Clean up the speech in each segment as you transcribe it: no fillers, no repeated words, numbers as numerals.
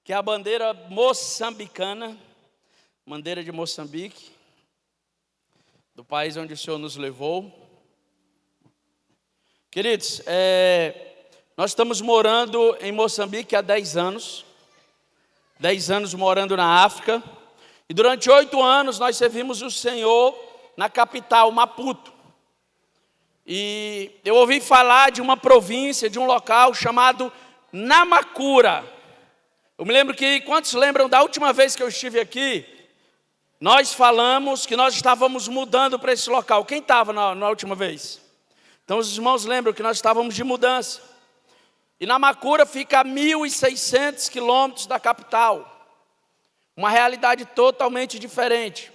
que é a bandeira moçambicana, bandeira de Moçambique, do país onde o Senhor nos levou. Queridos, nós estamos morando em Moçambique há 10 anos, 10 anos morando na África, e durante 8 anos nós servimos o Senhor na capital, Maputo. E eu ouvi falar de uma província, de um local chamado Namacura. Eu me lembro que, quantos lembram da última vez que eu estive aqui, nós falamos que nós estávamos mudando para esse local. Quem estava na última vez? Então os irmãos lembram que nós estávamos de mudança. E Namacura fica a 1.600 quilômetros da capital. Uma realidade totalmente diferente.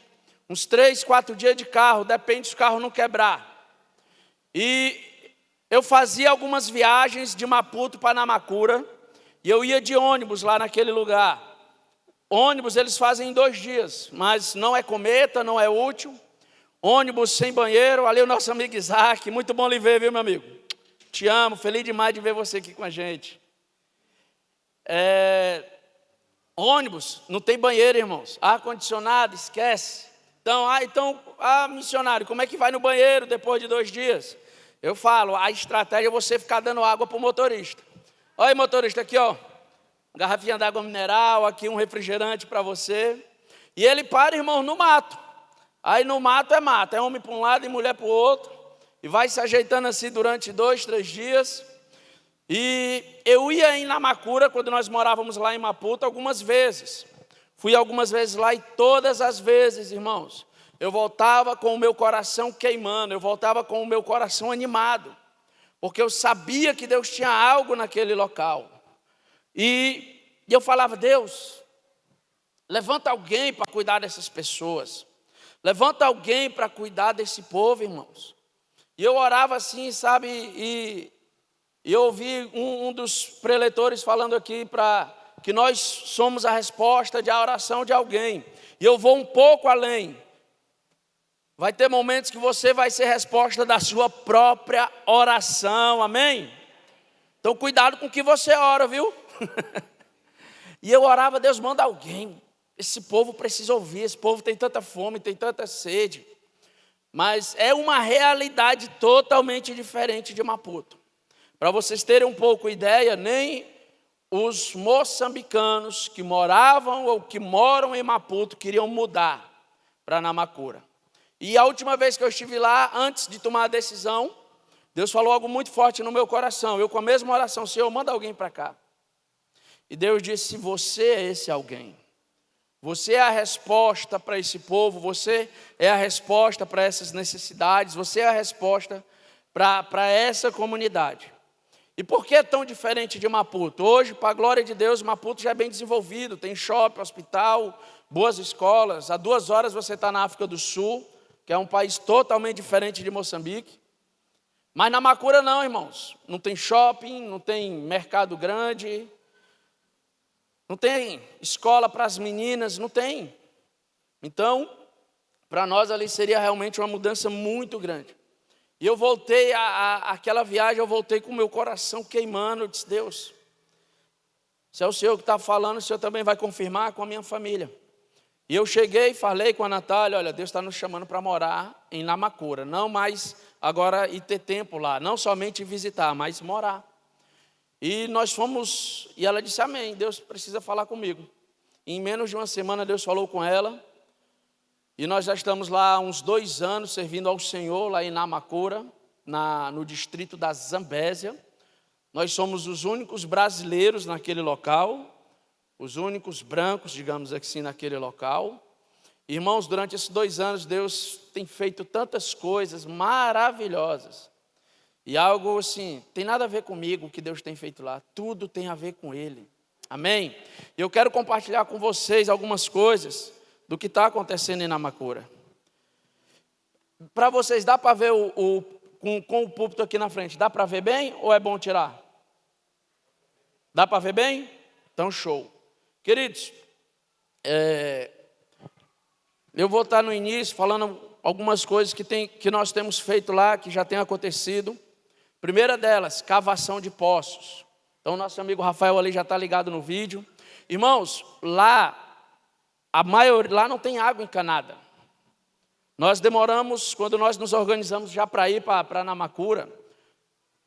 Uns 3, 4 dias de carro, depende se o carro não quebrar. E eu fazia algumas viagens de Maputo para Namacura, e eu ia de ônibus lá naquele lugar. Ônibus eles fazem em 2 dias, mas não é cometa, não é útil. Ônibus sem banheiro, ali o nosso amigo Isaac, muito bom lhe ver, viu, meu amigo? Te amo, feliz demais de ver você aqui com a gente. Ônibus, não tem banheiro, irmãos. Ar-condicionado, esquece. Então, missionário, como é que vai no banheiro depois de 2 dias? Eu falo, a estratégia é você ficar dando água para o motorista. Olha aí, motorista, aqui, ó. Garrafinha d'água mineral, aqui um refrigerante para você. E ele para, irmão, no mato. Aí no mato é homem para um lado e mulher para o outro. E vai se ajeitando assim durante 2, 3 dias. E eu ia em Namacura, quando nós morávamos lá em Maputo, algumas vezes. Fui algumas vezes lá e todas as vezes, irmãos, eu voltava com o meu coração queimando, eu voltava com o meu coração animado. Porque eu sabia que Deus tinha algo naquele local. E eu falava, Deus, levanta alguém para cuidar dessas pessoas. Levanta alguém para cuidar desse povo, irmãos. E eu orava assim, sabe, e eu ouvi um dos preletores falando aqui que nós somos a resposta de a oração de alguém. E eu vou um pouco além. Vai ter momentos que você vai ser resposta da sua própria oração, amém? Então cuidado com o que você ora, viu? E eu orava, Deus, manda alguém. Esse povo precisa ouvir, esse povo tem tanta fome, tem tanta sede. Mas é uma realidade totalmente diferente de Maputo. Para vocês terem um pouco ideia, nem os moçambicanos que moravam ou que moram em Maputo queriam mudar para Namacura. E a última vez que eu estive lá, antes de tomar a decisão, Deus falou algo muito forte no meu coração. Eu com a mesma oração, Senhor, manda alguém para cá. E Deus disse, você é esse alguém. Você é a resposta para esse povo, você é a resposta para essas necessidades, você é a resposta para essa comunidade. E por que é tão diferente de Maputo? Hoje, para a glória de Deus, Maputo já é bem desenvolvido, tem shopping, hospital, boas escolas. A 2 horas você está na África do Sul, que é um país totalmente diferente de Moçambique. Mas na Namacura não, irmãos. Não tem shopping, não tem mercado grande, não tem escola para as meninas, não tem. Então, para nós ali seria realmente uma mudança muito grande. E eu voltei, aquela viagem, eu voltei com o meu coração queimando. Eu disse, Deus, se é o Senhor que está falando, o Senhor também vai confirmar com a minha família. E eu cheguei e falei com a Natália, olha, Deus está nos chamando para morar em Namacura. Não mais agora ir ter tempo lá, não somente visitar, mas morar. E nós fomos, e ela disse, amém, Deus precisa falar comigo. E em menos de uma semana Deus falou com ela. E nós já estamos lá há uns 2 anos servindo ao Senhor, lá em Namacura, no distrito da Zambésia. Nós somos os únicos brasileiros naquele local, os únicos brancos, digamos assim, naquele local. Irmãos, durante esses 2 anos, Deus tem feito tantas coisas maravilhosas. E algo assim, tem nada a ver comigo o que Deus tem feito lá, tudo tem a ver com Ele. Amém? Eu quero compartilhar com vocês algumas coisas do que está acontecendo em Namacura. Para vocês, dá para ver com o púlpito aqui na frente, dá para ver bem ou é bom tirar? Dá para ver bem? Então show. Queridos, eu vou estar no início falando algumas coisas que nós temos feito lá, que já tem acontecido. Primeira delas, cavação de poços. Então, nosso amigo Rafael ali já está ligado no vídeo. Irmãos, lá não tem água encanada. Nós demoramos, quando nós nos organizamos já para ir para Namacura,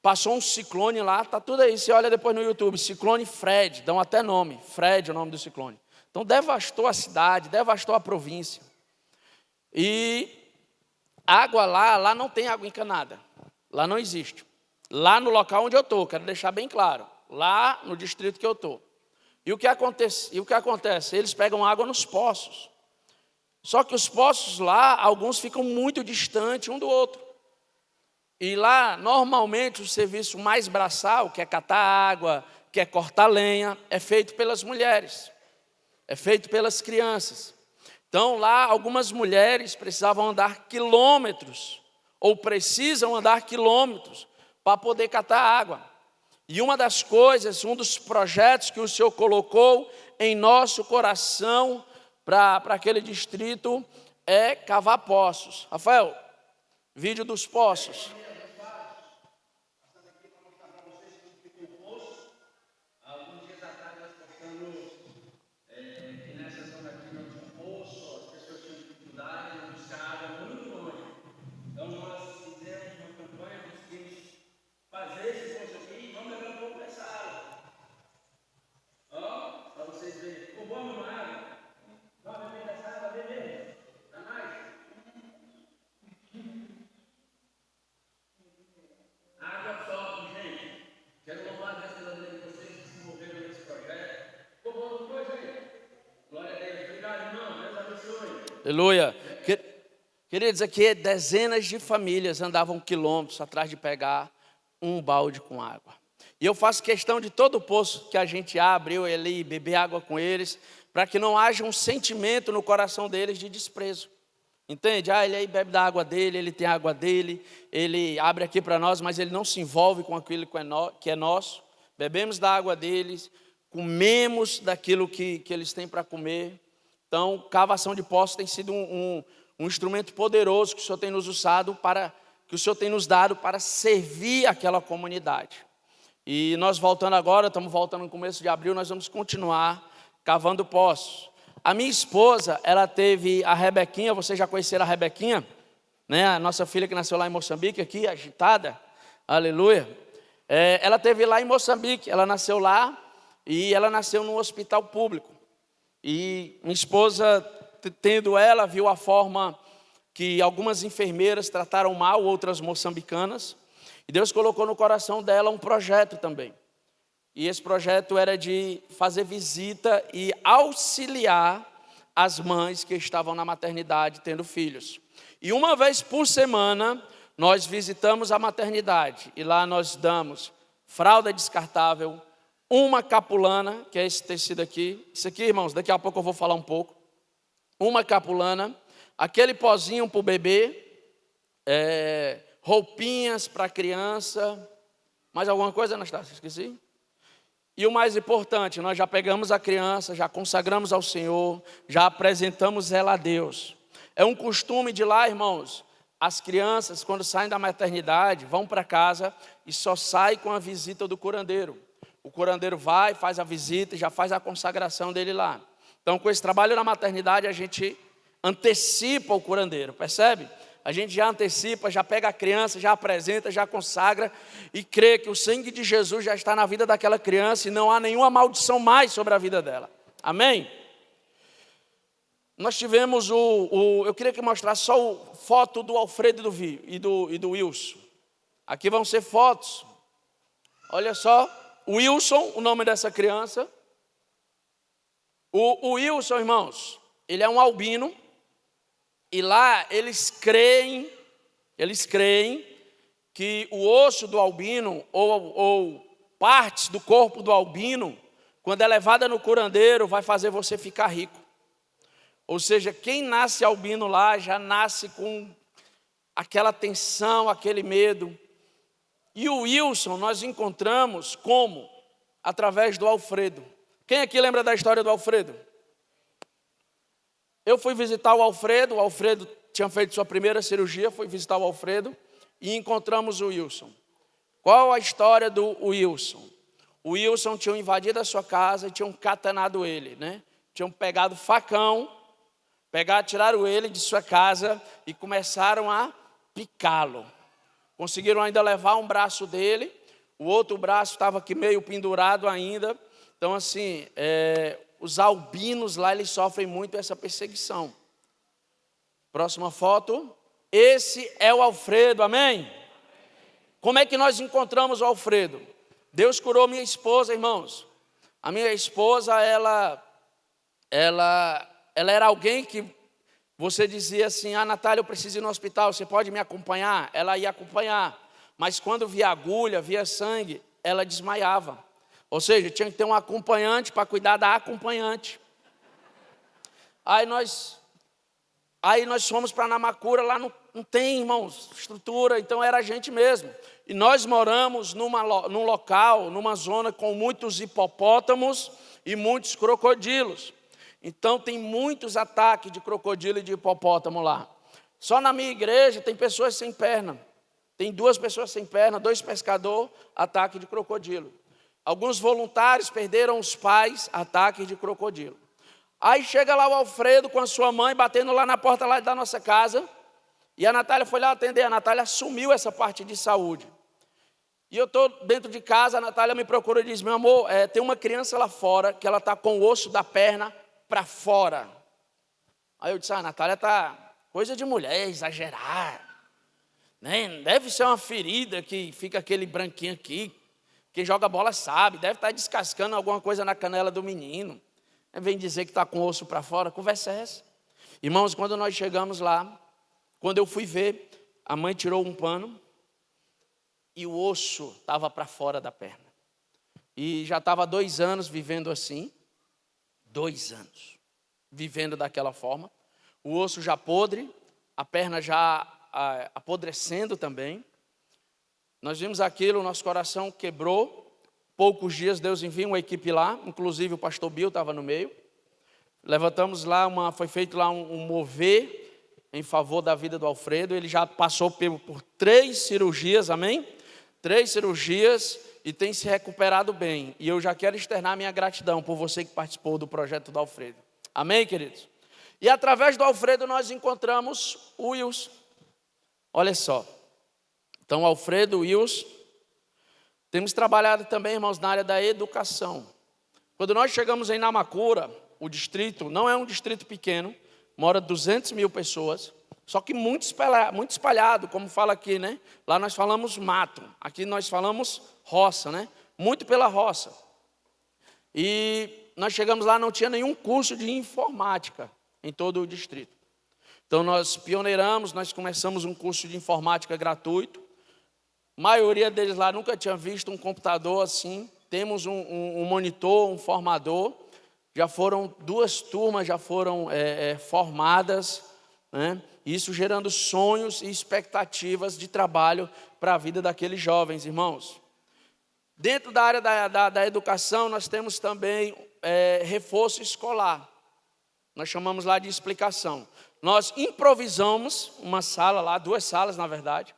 passou um ciclone lá, está tudo aí, você olha depois no YouTube, ciclone Fred, dão até nome, Fred é o nome do ciclone. Então devastou a cidade, devastou a província. E água lá não tem água encanada, lá não existe. Lá no local onde eu estou, quero deixar bem claro, lá no distrito que eu estou. E o que acontece? Eles pegam água nos poços. Só que os poços lá, alguns ficam muito distantes um do outro. E lá, normalmente, o serviço mais braçal, que é catar água, que é cortar lenha, é feito pelas mulheres. É feito pelas crianças. Então, lá, algumas mulheres precisavam andar quilômetros, ou precisam andar quilômetros, para poder catar água. E uma das coisas, um dos projetos que o Senhor colocou em nosso coração para aquele distrito é cavar poços. Rafael, vídeo dos poços. Alguns dias atrás nós postamos que nessa zona aqui não tinha poço, as pessoas tinham dificuldade de buscar água muito longe. Então nós fizemos uma campanha, conseguimos fazer esse poço aqui e vamos beber um pouco dessa água. Ó, para vocês verem, ficou bom uma água. Vamos beber dessa água, beber. Dá mais. Água absorve, gente. Quero louvar a Deus pela vida de vocês que se envolveram nesse projeto. Ficou bom, não foi, gente? Glória a Deus. Obrigado, irmão. Deus abençoe. Aleluia. Queridos, aqui dezenas de famílias andavam quilômetros atrás de pegar um balde com água. E eu faço questão de todo o poço que a gente abre, eu e ele, beber água com eles, para que não haja um sentimento no coração deles de desprezo. Entende? Ele aí bebe da água dele, ele tem a água dele, ele abre aqui para nós, mas ele não se envolve com aquilo que é nosso. Bebemos da água deles, comemos daquilo que eles têm para comer. Então, cavação de poços tem sido um instrumento poderoso que o Senhor tem nos usado que o Senhor tem nos dado para servir aquela comunidade. E nós voltando agora, estamos voltando no começo de abril, nós vamos continuar cavando poços. A minha esposa, ela teve a Rebequinha, vocês já conheceram a Rebequinha? Né? A nossa filha que nasceu lá em Moçambique, aqui, agitada, aleluia. Ela teve lá em Moçambique, ela nasceu lá e ela nasceu num hospital público. E minha esposa, tendo ela, viu a forma que algumas enfermeiras trataram mal outras moçambicanas. E Deus colocou no coração dela um projeto também. E esse projeto era de fazer visita e auxiliar as mães que estavam na maternidade tendo filhos. E uma vez por semana, nós visitamos a maternidade. E lá nós damos fralda descartável, uma capulana, que é esse tecido aqui. Isso aqui, irmãos, daqui a pouco eu vou falar um pouco. Uma capulana, aquele pozinho para o bebê, roupinhas para a criança. Mais alguma coisa, Anastácia? Esqueci? E o mais importante, nós já pegamos a criança, já consagramos ao Senhor, já apresentamos ela a Deus. É um costume de lá, irmãos, as crianças, quando saem da maternidade, vão para casa e só saem com a visita do curandeiro. O curandeiro vai, faz a visita e já faz a consagração dele lá. Então, com esse trabalho na maternidade, a gente antecipa o curandeiro, percebe? A gente já antecipa, já pega a criança, já apresenta, já consagra e crê que o sangue de Jesus já está na vida daquela criança e não há nenhuma maldição mais sobre a vida dela. Amém? Nós tivemos eu queria que mostrasse só a foto do Alfredo e do Wilson. Aqui vão ser fotos. Olha só, o Wilson, o nome dessa criança. O Wilson, irmãos, ele é um albino. E lá eles creem que o osso do albino, ou partes do corpo do albino, quando é levada no curandeiro, vai fazer você ficar rico. Ou seja, quem nasce albino lá, já nasce com aquela tensão, aquele medo. E o Wilson nós encontramos como? Através do Alfredo. Quem aqui lembra da história do Alfredo? Eu fui visitar o Alfredo tinha feito sua primeira cirurgia, fui visitar o Alfredo e encontramos o Wilson. Qual a história do Wilson? o Wilson tinham invadido a sua casa e tinham catanado ele, né? Tinham pegado facão, tiraram ele de sua casa e começaram a picá-lo. Conseguiram ainda levar um braço dele, o outro braço estava aqui meio pendurado ainda. Então, assim, os albinos lá, eles sofrem muito essa perseguição. Próxima foto. Esse é o Alfredo, amém? Como é que nós encontramos o Alfredo? Deus curou minha esposa, irmãos. A minha esposa, ela era alguém que você dizia assim: Natália, eu preciso ir no hospital, você pode me acompanhar? Ela ia acompanhar, mas quando via agulha, via sangue, ela desmaiava. Ou seja, tinha que ter um acompanhante para cuidar da acompanhante. Aí nós fomos para Namacura, lá não tem, irmãos, estrutura, então era a gente mesmo. E nós moramos num local, numa zona com muitos hipopótamos e muitos crocodilos. Então tem muitos ataques de crocodilo e de hipopótamo lá. Só na minha igreja tem pessoas sem perna. Tem 2 pessoas sem perna, 2 pescadores, ataque de crocodilo. Alguns voluntários perderam os pais, ataque de crocodilo. Aí chega lá o Alfredo com a sua mãe, batendo lá na porta lá da nossa casa. E a Natália foi lá atender. A Natália assumiu essa parte de saúde. E eu estou dentro de casa, a Natália me procura e diz: meu amor, tem uma criança lá fora que ela está com o osso da perna para fora. Aí eu disse: a Natália está coisa de mulher, exagerar. Né? Deve ser uma ferida que fica aquele branquinho aqui. Quem joga bola sabe, deve estar descascando alguma coisa na canela do menino. Vem dizer que está com o osso para fora, conversa é essa? Irmãos, quando nós chegamos lá, quando eu fui ver, a mãe tirou um pano e o osso estava para fora da perna. E já estava 2 anos vivendo assim, 2 anos, vivendo daquela forma. O osso já podre, a perna já apodrecendo também. Nós vimos aquilo, o nosso coração quebrou. Poucos dias Deus envia uma equipe lá, inclusive o pastor Bill estava no meio. Levantamos lá, foi feito lá um mover em favor da vida do Alfredo. Ele já passou por 3 cirurgias, amém? 3 cirurgias e tem se recuperado bem. E eu já quero externar minha gratidão por você que participou do projeto do Alfredo. Amém, queridos? E através do Alfredo nós encontramos o Wilson. Olha só. Então, Alfredo, Wilson. Temos trabalhado também, irmãos, na área da educação. Quando nós chegamos em Namacura, o distrito não é um distrito pequeno, mora 200 mil pessoas, só que muito espalhado, como fala aqui, né? Lá nós falamos mato, aqui nós falamos roça, né? Muito pela roça. E nós chegamos lá, não tinha nenhum curso de informática em todo o distrito. Então nós pioneiramos, nós começamos um curso de informática gratuito. A maioria deles lá nunca tinha visto um computador assim. Temos um monitor, um formador. Já foram 2 turmas, já foram formadas, né? Isso gerando sonhos e expectativas de trabalho para a vida daqueles jovens, irmãos. Dentro da área da educação, nós temos também reforço escolar. Nós chamamos lá de explicação. Nós improvisamos uma sala lá, 2 salas na verdade.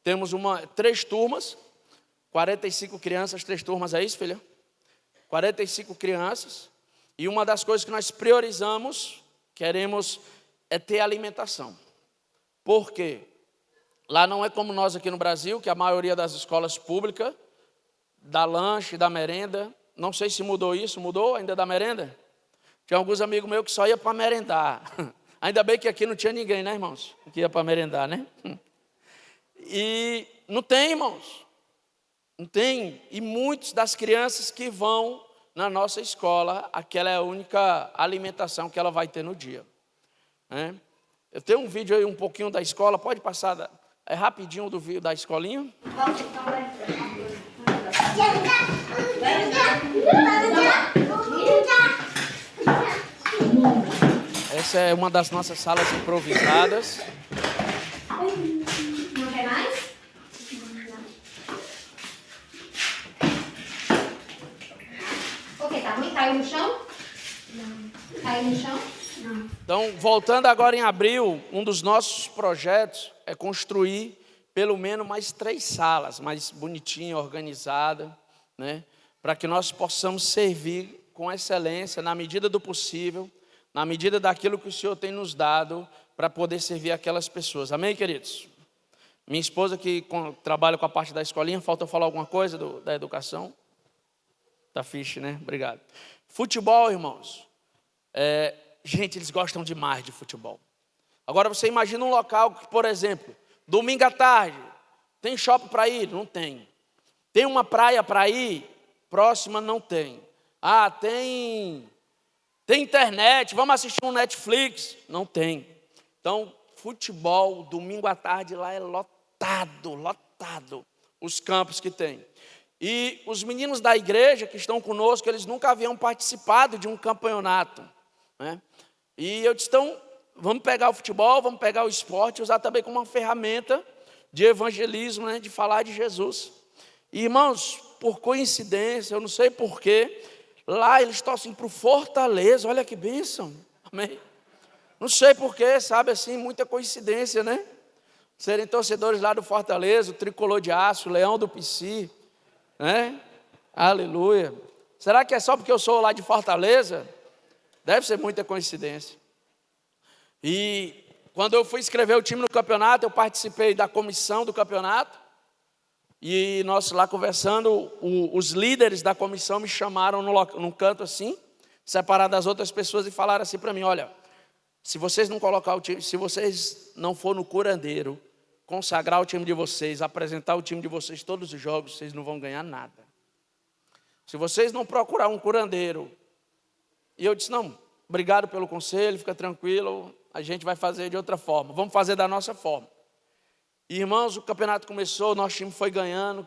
Temos 3 turmas, 45 crianças, 3 turmas, é isso, filha? 45 crianças. E uma das coisas que nós priorizamos, queremos, é ter alimentação. Por quê? Lá não é como nós aqui no Brasil, que a maioria das escolas públicas dá lanche, dá merenda. Não sei se mudou isso, mudou ainda da merenda? Tinha alguns amigos meus que só iam para merendar. Ainda bem que aqui não tinha ninguém, né, irmãos? Que ia para merendar, né? E não tem, irmãos, não tem. E muitas das crianças que vão na nossa escola, aquela é a única alimentação que ela vai ter no dia, né? Eu tenho um vídeo aí um pouquinho da escola, pode passar, rapidinho do vídeo da escolinha. Essa é uma das nossas salas improvisadas. Não quer mais? Ok, tá ruim? Caiu no chão? Não. Caiu no chão? Não. Então, voltando agora em abril, um dos nossos projetos é construir pelo menos mais 3 salas, mais bonitinha, organizada, né? para que nós possamos servir com excelência, na medida do possível, na medida daquilo que o Senhor tem nos dado, para poder servir aquelas pessoas. Amém, queridos? Minha esposa que trabalha com a parte da escolinha, falta eu falar alguma coisa da educação? Tá fixe, né? Obrigado. Futebol, irmãos. Gente, eles gostam demais de futebol. Agora você imagina um local que, por exemplo, domingo à tarde, tem shopping para ir? Não tem. Tem uma praia para ir? Próxima não tem. Ah, tem internet, vamos assistir um Netflix? Não tem. Então, futebol, domingo à tarde lá é lotado, os campos que tem. E os meninos da igreja que estão conosco, eles nunca haviam participado de um campeonato, né? E eu disse, então, vamos pegar o futebol, vamos pegar o esporte, usar também como uma ferramenta de evangelismo, né? De falar de Jesus. E, irmãos, por coincidência, eu não sei porquê, lá eles torcem para o Fortaleza, olha que bênção, amém? Não sei porquê, sabe assim, muita coincidência, né? Serem torcedores lá do Fortaleza, o Tricolor de Aço, o Leão do Pici, né? Aleluia. Será que é só porque eu sou lá de Fortaleza? Deve ser muita coincidência. E quando eu fui escrever o time no campeonato, eu participei da comissão do campeonato. E nós lá conversando, os líderes da comissão me chamaram num canto assim, separado das outras pessoas, e falaram assim para mim, olha, se vocês não colocar o time, se vocês não for no curandeiro, consagrar o time de vocês, apresentar o time de vocês todos os jogos, vocês não vão ganhar nada. Se vocês não procurar um curandeiro, e eu disse, não, obrigado pelo conselho, fica tranquilo, a gente vai fazer de outra forma, vamos fazer da nossa forma. E, irmãos, o campeonato começou, o nosso time foi ganhando,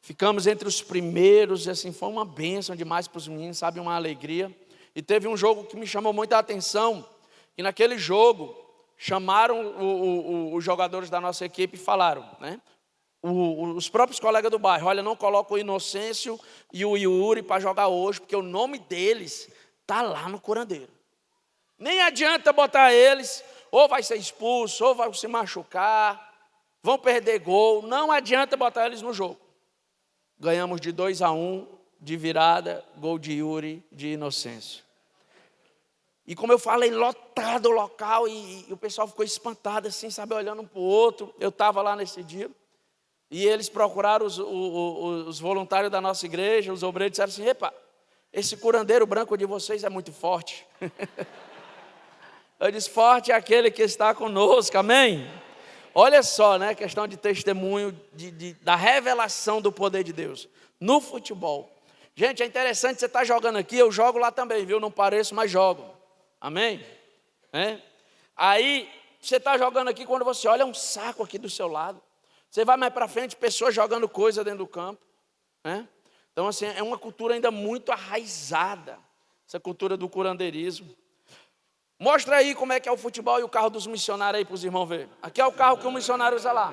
ficamos entre os primeiros, e assim, foi uma bênção demais para os meninos, sabe, uma alegria. E teve um jogo que me chamou muita atenção, e naquele jogo, chamaram os jogadores da nossa equipe e falaram, né? Os próprios colegas do bairro, olha, não coloca o Inocêncio e o Yuri para jogar hoje, porque o nome deles está lá no curandeiro. Nem adianta botar eles, ou vai ser expulso, ou vai se machucar, vão perder gol, não adianta botar eles no jogo. Ganhamos de 2-1, de virada, gol de Yuri, de Inocêncio. E como eu falei, lotado o local, e o pessoal ficou espantado assim, sabe, olhando um para o outro. Eu estava lá nesse dia, e eles procuraram os voluntários da nossa igreja, os obreiros, disseram assim, epa, esse curandeiro branco de vocês é muito forte. Eu disse, forte é aquele que está conosco, amém? Olha só, né, questão de testemunho, da revelação do poder de Deus, no futebol. Gente, é interessante, você estar jogando aqui, eu jogo lá também, viu, não pareço, mas jogo. Amém? Aí, você está jogando aqui, quando você olha, um saco aqui do seu lado. Você vai mais para frente, pessoas jogando coisa dentro do campo. Então, assim, é uma cultura ainda muito arraizada, essa cultura do curandeirismo. Mostra aí como é que é o futebol e o carro dos missionários aí para os irmãos verem. Aqui é o carro que o missionário usa lá.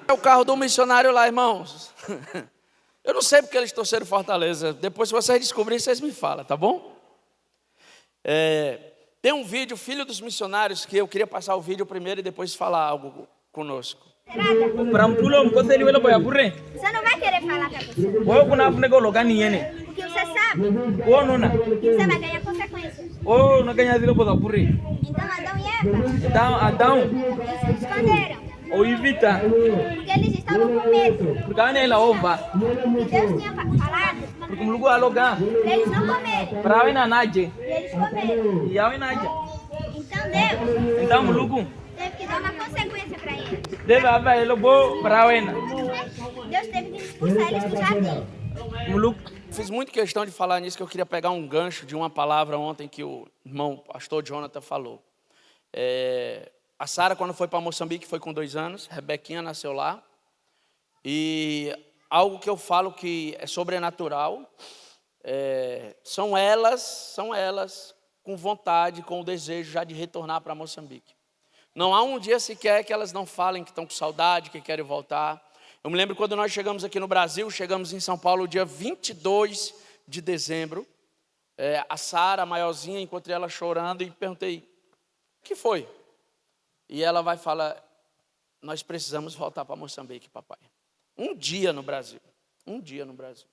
É o carro do missionário lá, irmãos. Eu não sei porque eles torceram Fortaleza. Depois, se vocês descobrirem, vocês me falam, tá bom? Tem um vídeo, Filho dos Missionários, que eu queria passar o vídeo primeiro e depois falar algo conosco. Para um pulo, você ele vai apoiar por Você não vai querer falar para você. o que na nego logar ninguém. Porque você sabe O não que você vai ganhar consequências. o não ganha zero para por Então Adão e Eva, então Adão eles se esconderam. o evita Porque eles estavam com medo. porque a ela ova Que Deus tinha falado porque o lugar alogar para eles não comerem. para a ina naje E eles comeram. e a ina naje Então Deus então o lugar teve que dar uma consequência para eles. deve haver ele bom para a ina Deus teve que expulsar eles do jardim. o lugar Fiz muito questão de falar nisso, que eu queria pegar um gancho de uma palavra ontem que o irmão pastor Jonathan falou. A Sara, quando foi para Moçambique, foi com 2 anos, Rebequinha nasceu lá. E algo que eu falo que é sobrenatural, são elas com vontade, com o desejo já de retornar para Moçambique. Não há um dia sequer que elas não falem que estão com saudade, que querem voltar. Eu me lembro quando nós chegamos aqui no Brasil, chegamos em São Paulo dia 22 de dezembro. A Sara, a maiorzinha, encontrei ela chorando e perguntei, o que foi? E ela vai falar, nós precisamos voltar para Moçambique, papai. Um dia no Brasil. Um dia no Brasil.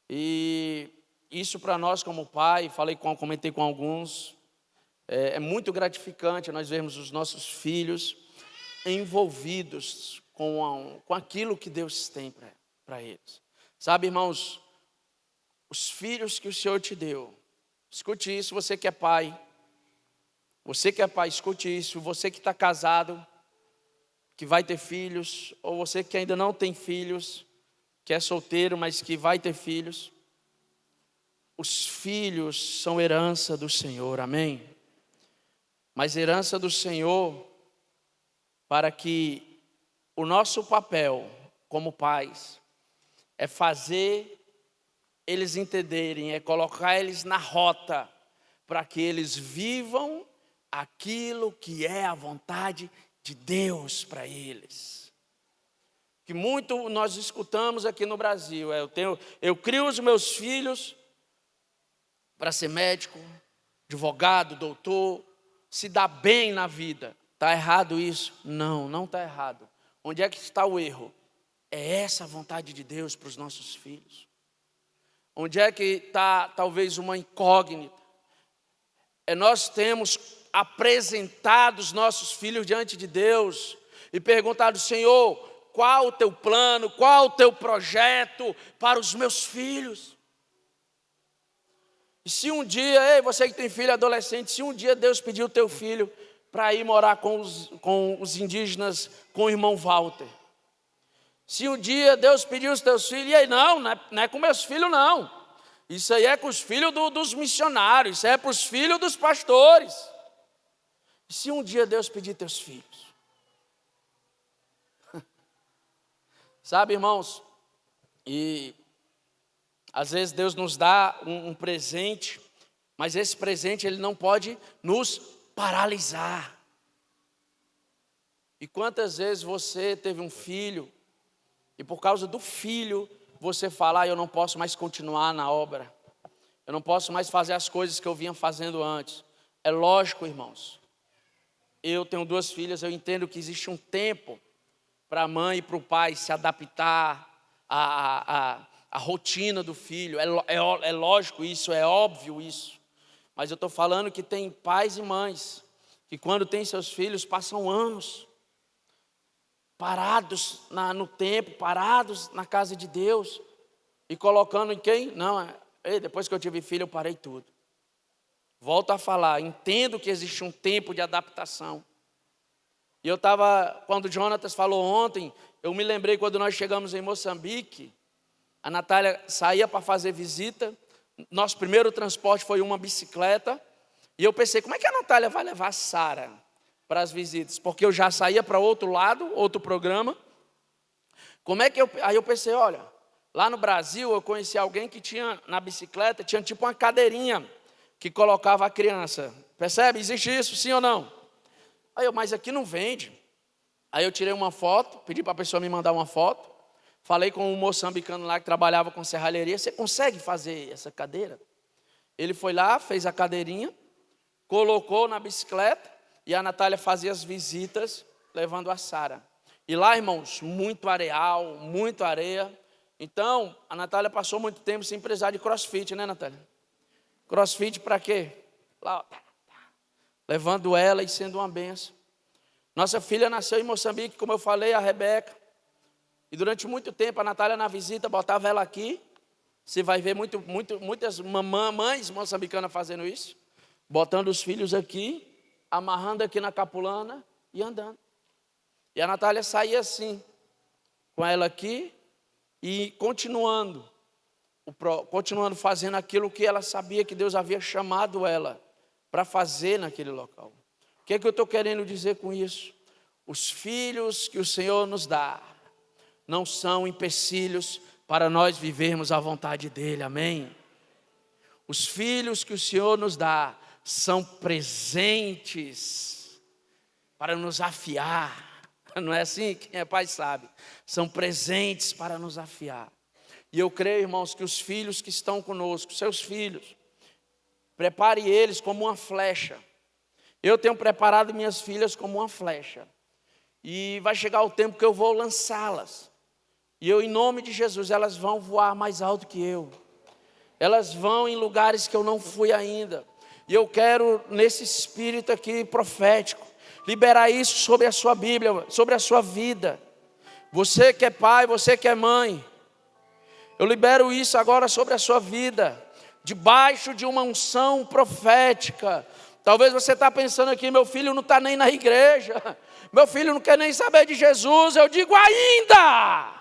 E isso para nós como pai, comentei com alguns, é muito gratificante nós vermos os nossos filhos envolvidos com aquilo que Deus tem para eles. Sabe, irmãos, os filhos que o Senhor te deu, escute isso, você que é pai, escute isso, você que está casado, que vai ter filhos, ou você que ainda não tem filhos, que é solteiro, mas que vai ter filhos. Os filhos são herança do Senhor, amém? Mas herança do Senhor para que o nosso papel como pais é fazer eles entenderem, é colocar eles na rota para que eles vivam aquilo que é a vontade de Deus para eles. Que muito nós escutamos aqui no Brasil, eu crio os meus filhos para ser médico, advogado, doutor, se dar bem na vida. Está errado isso? Não, não está errado. Onde é que está o erro? É essa a vontade de Deus para os nossos filhos. Onde é que está talvez uma incógnita? Nós temos apresentado os nossos filhos diante de Deus e perguntado: Senhor, qual o teu plano, qual o teu projeto para os meus filhos? E se um dia, ei, você que tem filho adolescente, se um dia Deus pedir o teu filho para ir morar com os indígenas, com o irmão Walter, se um dia Deus pedir os teus filhos, e aí não é com meus filhos não, isso aí é com os filhos dos missionários, isso aí é para os filhos dos pastores. E se um dia Deus pedir teus filhos? Sabe, irmãos, e às vezes Deus nos dá um presente, mas esse presente ele não pode nos paralisar. E quantas vezes você teve um filho e por causa do filho você fala: eu não posso mais continuar na obra, eu não posso mais fazer as coisas que eu vinha fazendo antes. É lógico, irmãos, eu tenho 2 filhas, eu entendo que existe um tempo para a mãe e para o pai se adaptar à rotina do filho. É lógico isso, é óbvio isso. Mas eu estou falando que tem pais e mães que quando têm seus filhos passam anos parados no tempo, parados na casa de Deus e colocando em quem? Não, depois que eu tive filho eu parei tudo. Volto a falar, entendo que existe um tempo de adaptação. E quando o Jonatas falou ontem, eu me lembrei quando nós chegamos em Moçambique, a Natália saía para fazer visita, nosso primeiro transporte foi uma bicicleta, e eu pensei, como é que a Natália vai levar a Sara para as visitas? Porque eu já saía para outro lado, outro programa. Aí eu pensei, olha, lá no Brasil eu conheci alguém que tinha na bicicleta, tinha tipo uma cadeirinha que colocava a criança. Percebe? Existe isso, sim ou não? Mas aqui não vende. Aí eu tirei uma foto, pedi para a pessoa me mandar uma foto. Falei com um moçambicano lá que trabalhava com serralheria: você consegue fazer essa cadeira? Ele foi lá, fez a cadeirinha, colocou na bicicleta e a Natália fazia as visitas levando a Sara. E lá, irmãos, muito areal, muita areia. Então, a Natália passou muito tempo sem precisar de crossfit, né, Natália? Crossfit para quê? Lá, levando ela e sendo uma bênção. Nossa filha nasceu em Moçambique, como eu falei, a Rebeca. E durante muito tempo a Natália na visita botava ela aqui. Você vai ver muitas mães moçambicanas fazendo isso. Botando os filhos aqui, amarrando aqui na capulana e andando. E a Natália saía assim, com ela aqui e continuando fazendo aquilo que ela sabia que Deus havia chamado ela para fazer naquele local. O que é que eu estou querendo dizer com isso? Os filhos que o Senhor nos dá não são empecilhos para nós vivermos a vontade dEle, amém? Os filhos que o Senhor nos dá são presentes para nos afiar, não é assim? Quem é pai sabe, são presentes para nos afiar. E eu creio, irmãos, que os filhos que estão conosco, seus filhos, prepare eles como uma flecha. Eu tenho preparado minhas filhas como uma flecha. E vai chegar o tempo que eu vou lançá-las. E eu, em nome de Jesus, elas vão voar mais alto que eu. Elas vão em lugares que eu não fui ainda. E eu quero, nesse espírito aqui profético, liberar isso sobre a sua Bíblia, sobre a sua vida. Você que é pai, você que é mãe, eu libero isso agora sobre a sua vida, debaixo de uma unção profética. Talvez você está pensando aqui, meu filho não está nem na igreja, meu filho não quer nem saber de Jesus. Eu digo ainda,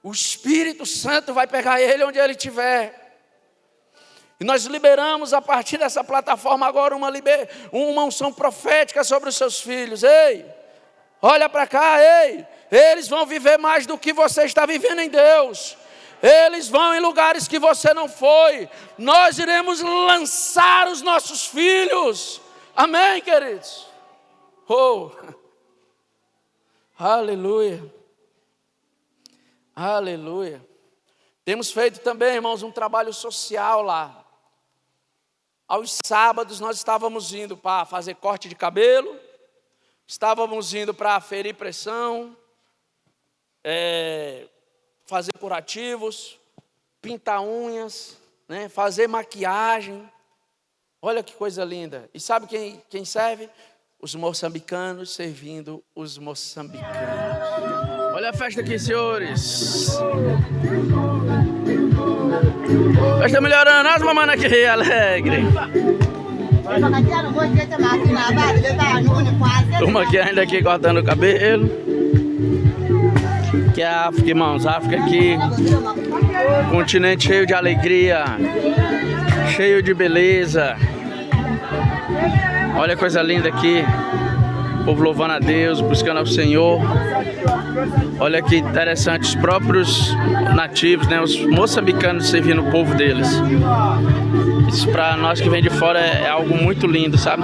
o Espírito Santo vai pegar ele onde ele estiver. E nós liberamos a partir dessa plataforma agora uma unção profética sobre os seus filhos. Ei, olha para cá, ei, eles vão viver mais do que você está vivendo em Deus. Eles vão em lugares que você não foi. Nós iremos lançar os nossos filhos. Amém, queridos? Oh, aleluia, aleluia. Temos feito também, irmãos, um trabalho social lá. Aos sábados nós estávamos indo para fazer corte de cabelo, estávamos indo para aferir pressão, fazer curativos, pintar unhas, né, fazer maquiagem. Olha que coisa linda. E sabe quem serve? Os moçambicanos servindo os moçambicanos. Olha a festa aqui, senhores. Festa melhorando, as mamães aqui, alegre. Turma aqui ainda aqui cortando o cabelo. Que é a África, irmãos. A África aqui, continente cheio de alegria, cheio de beleza. Olha a coisa linda aqui. O povo louvando a Deus, buscando ao Senhor. Olha que interessante, os próprios nativos, né, os moçambicanos servindo o povo deles. Isso para nós que vem de fora é algo muito lindo, sabe?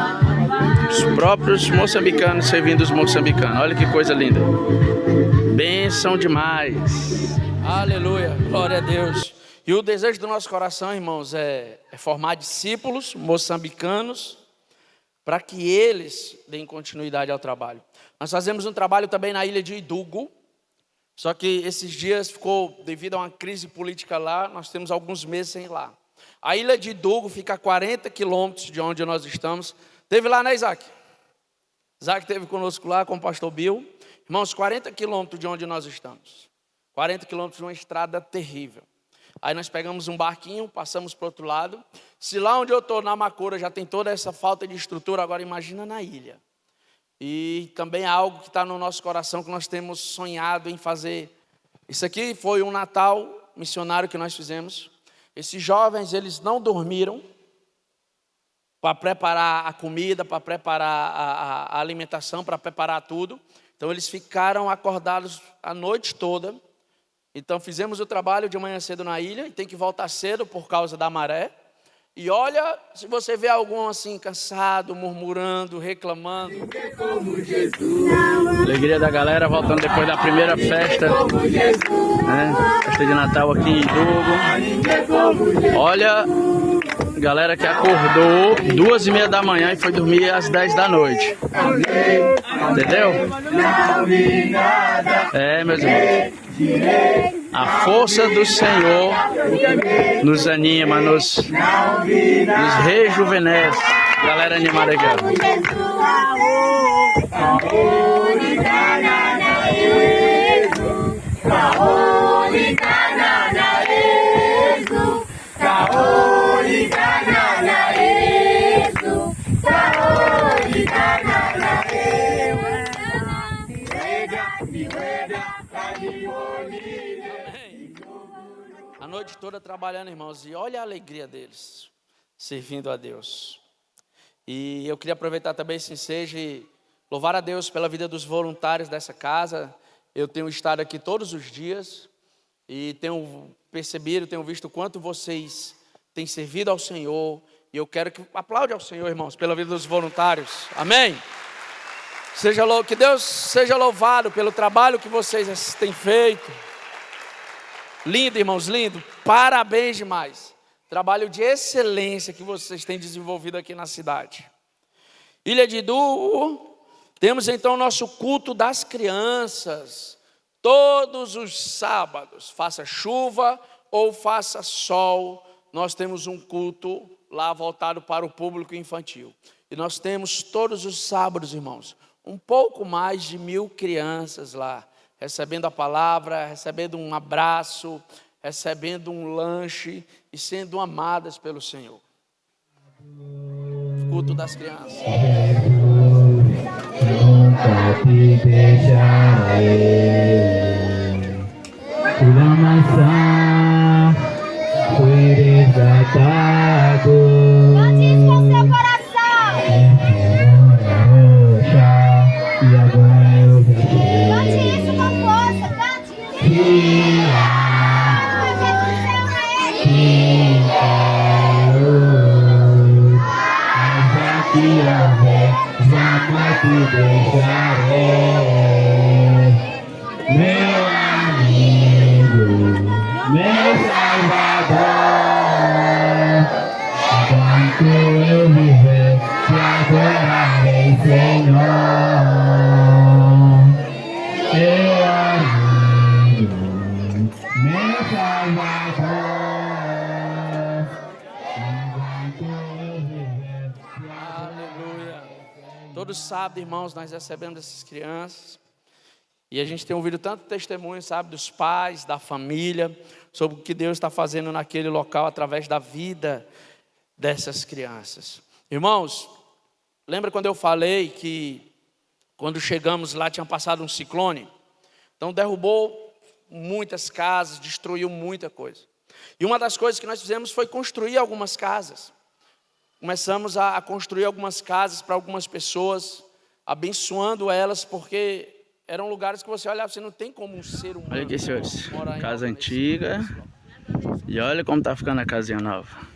Os próprios moçambicanos servindo os moçambicanos. Olha que coisa linda. Bênção demais. Aleluia, glória a Deus. E o desejo do nosso coração, irmãos, é formar discípulos moçambicanos para que eles deem continuidade ao trabalho. Nós fazemos um trabalho também na ilha de Idugo, só que esses dias ficou, devido a uma crise política lá, nós temos alguns meses sem ir lá. A ilha de Idugo fica a 40 quilômetros de onde nós estamos. Teve lá, né, Isaac? Isaac esteve conosco lá com o pastor Bill. Irmãos, 40 quilômetros de onde nós estamos. 40 quilômetros de uma estrada terrível. Aí nós pegamos um barquinho, passamos para o outro lado. Se lá onde eu estou, na Macura, já tem toda essa falta de estrutura, agora imagina na ilha. E também é algo que está no nosso coração, que nós temos sonhado em fazer. Isso aqui foi um Natal missionário que nós fizemos. Esses jovens, eles não dormiram para preparar a comida, para preparar a alimentação, para preparar tudo. Então eles ficaram acordados a noite toda. Então fizemos o trabalho de manhã cedo na ilha, e tem que voltar cedo por causa da maré. E olha, se você vê algum assim cansado, murmurando, reclamando. Alegria da galera voltando depois da primeira festa, né? Festa de Natal aqui em Idugo. Olha, galera que acordou 2h30 da manhã e foi dormir às 10 da noite. Entendeu? É, meus irmãos. A força do Senhor nos anima, nos rejuvenesce. Galera animada aqui. A noite toda trabalhando, irmãos, e olha a alegria deles, servindo a Deus. E eu queria aproveitar também esse ensejo e louvar a Deus pela vida dos voluntários dessa casa. Eu tenho estado aqui todos os dias e tenho percebido, tenho visto o quanto vocês têm servido ao Senhor. E eu quero que aplaude ao Senhor, irmãos, pela vida dos voluntários. Amém? Que Deus seja louvado pelo trabalho que vocês têm feito. Lindo, irmãos, lindo. Parabéns demais. Trabalho de excelência que vocês têm desenvolvido aqui na cidade. Ilha de Idugo, Temos então o nosso culto das crianças, todos os sábados, faça chuva ou faça sol, nós temos um culto lá voltado para o público infantil. E nós temos todos os sábados, irmãos, um pouco mais de 1000 crianças lá, recebendo a palavra, recebendo um abraço, recebendo um lanche e sendo amadas pelo Senhor. Culto das crianças. Nunca te deixarei. Por amansar, fui resgatado. Cante isso com seu coração. E agora eu já sei. Cante isso com força. Cante. Que Jesus ama ele. quero. Mas aqui a ver, jamais te deixarei. Meu amigo, meu salvador. Enquanto eu viver, te adorarei, Senhor. Meu amigo, meu salvador. Enquanto eu viver, te Aleluia. Todos sábados, irmãos, nós recebemos essas crianças. E a gente tem ouvido tanto testemunho, sabe, dos pais, da família, sobre o que Deus está fazendo naquele local através da vida dessas crianças. Irmãos, lembra quando eu falei que quando chegamos lá tinha passado um ciclone? Então derrubou muitas casas, destruiu muita coisa. E uma das coisas que nós fizemos foi construir algumas casas. Começamos a construir algumas casas para algumas pessoas, abençoando elas, porque eram lugares que você olhava, você não tem como um ser humano. Olha aqui, senhores, morar em casa algo desse antiga, local. e olha como tá ficando a casinha nova.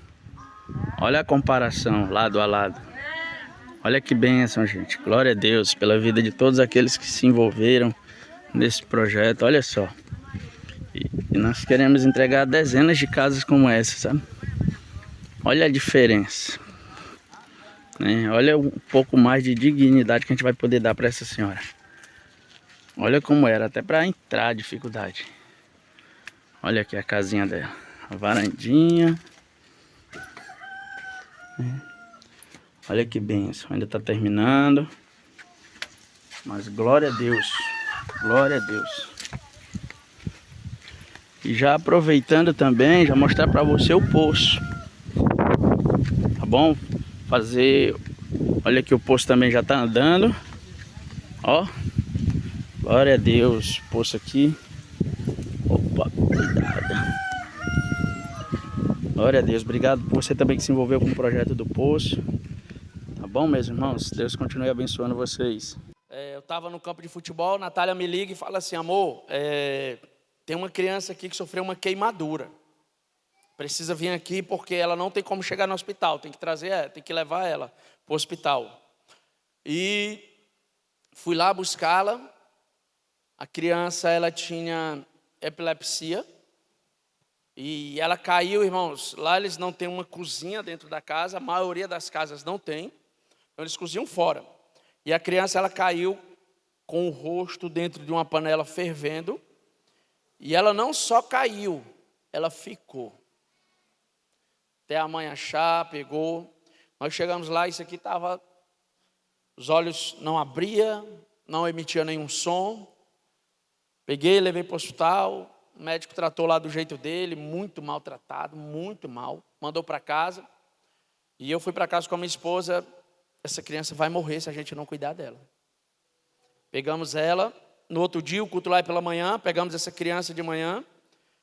Olha a comparação, lado a lado. Olha que bênção, gente. Glória a Deus pela vida de todos aqueles que se envolveram nesse projeto. Olha só. E nós queremos entregar dezenas de casas como essa, sabe? Olha a diferença, né? Olha um pouco mais de dignidade que a gente vai poder dar para essa senhora. Olha como era, até para entrar a dificuldade. Olha aqui a casinha dela, a varandinha. Olha que bênção, ainda está terminando. Mas glória a Deus, glória a Deus. E já aproveitando também, já mostrar para você o poço. Tá bom? Fazer, olha que o poço também já está andando. Ó. Glória a Deus, poço aqui. Opa, cuidado. Glória a Deus, obrigado por você também que se envolveu com o projeto do poço. Tá bom, meus irmãos? Deus continue abençoando vocês. Eu estava no campo de futebol, Natália me liga e fala assim, amor, tem uma criança aqui que sofreu uma queimadura. Precisa vir aqui porque ela não tem como chegar no hospital, tem que trazer, tem que levar ela para o hospital. E fui lá buscá-la. A criança, ela tinha epilepsia e ela caiu, irmãos. Lá eles não têm uma cozinha dentro da casa, a maioria das casas não tem, então eles cozinham fora. E a criança, ela caiu com o rosto dentro de uma panela fervendo e ela não só caiu, ela ficou. Até a mãe achar, pegou. Nós chegamos lá, isso aqui estava, os olhos não abria, não emitia nenhum som. Peguei, levei para o hospital, o médico tratou lá do jeito dele, muito maltratado, muito mal, mandou para casa. E eu fui para casa com a minha esposa, essa criança vai morrer se a gente não cuidar dela. Pegamos ela, no outro dia, o culto lá é pela manhã, pegamos essa criança de manhã,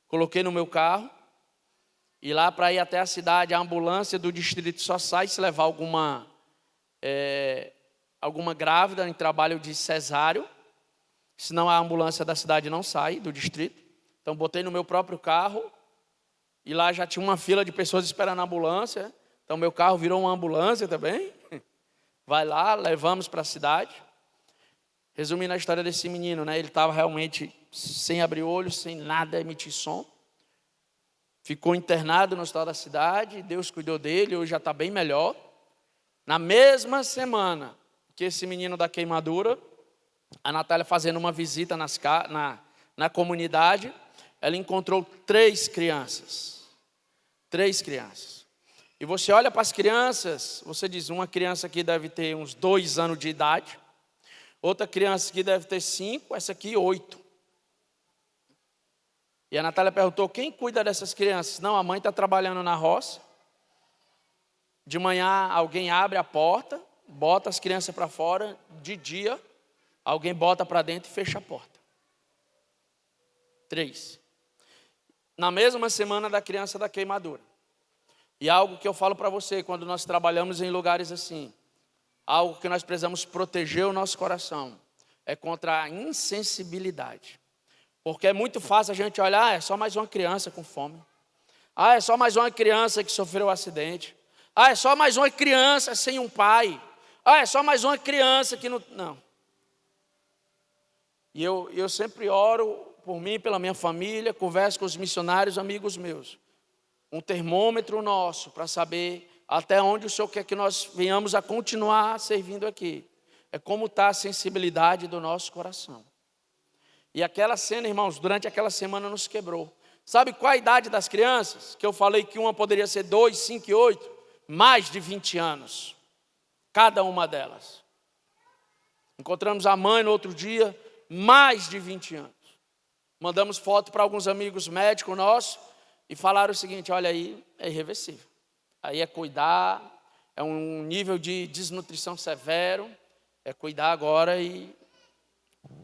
coloquei no meu carro, e lá para ir até a cidade, a ambulância do distrito só sai se levar alguma grávida em trabalho de cesáreo, senão a ambulância da cidade não sai, do distrito. Então, botei no meu próprio carro, e lá já tinha uma fila de pessoas esperando a ambulância. Então, meu carro virou uma ambulância também. Vai lá, levamos para a cidade. Resumindo a história desse menino, né? Ele estava realmente sem abrir olhos, sem nada emitir som. Ficou internado no hospital da cidade, Deus cuidou dele, hoje já está bem melhor. Na mesma semana, que esse menino da queimadura, a Natália fazendo uma visita na comunidade, ela encontrou 3 crianças. 3 crianças. E você olha para as crianças, você diz, uma criança aqui deve ter uns 2 anos de idade, outra criança aqui deve ter 5, essa aqui 8. E a Natália perguntou, quem cuida dessas crianças? Não, a mãe está trabalhando na roça. De manhã alguém abre a porta, bota as crianças para fora, de dia alguém bota para dentro e fecha a porta. 3. Na mesma semana da criança da queimadura. E algo que eu falo para você, quando nós trabalhamos em lugares assim, algo que nós precisamos proteger o nosso coração, é contra a insensibilidade. Porque é muito fácil a gente olhar, é só mais uma criança com fome. É só mais uma criança que sofreu um acidente. É só mais uma criança sem um pai. É só mais uma criança que não... Não. E eu sempre oro por mim, pela minha família, converso com os missionários, amigos meus. Um termômetro nosso para saber até onde o Senhor quer que nós venhamos a continuar servindo aqui. É como está a sensibilidade do nosso coração. E aquela cena, irmãos, durante aquela semana nos quebrou. Sabe qual a idade das crianças? Que eu falei que uma poderia ser 2, 5 e 8. Mais de 20 anos. Cada uma delas. Encontramos a mãe no outro dia, mais de 20 anos. Mandamos foto para alguns amigos médicos nossos e falaram o seguinte, olha aí, é irreversível. Aí é cuidar, é um nível de desnutrição severo, é cuidar agora e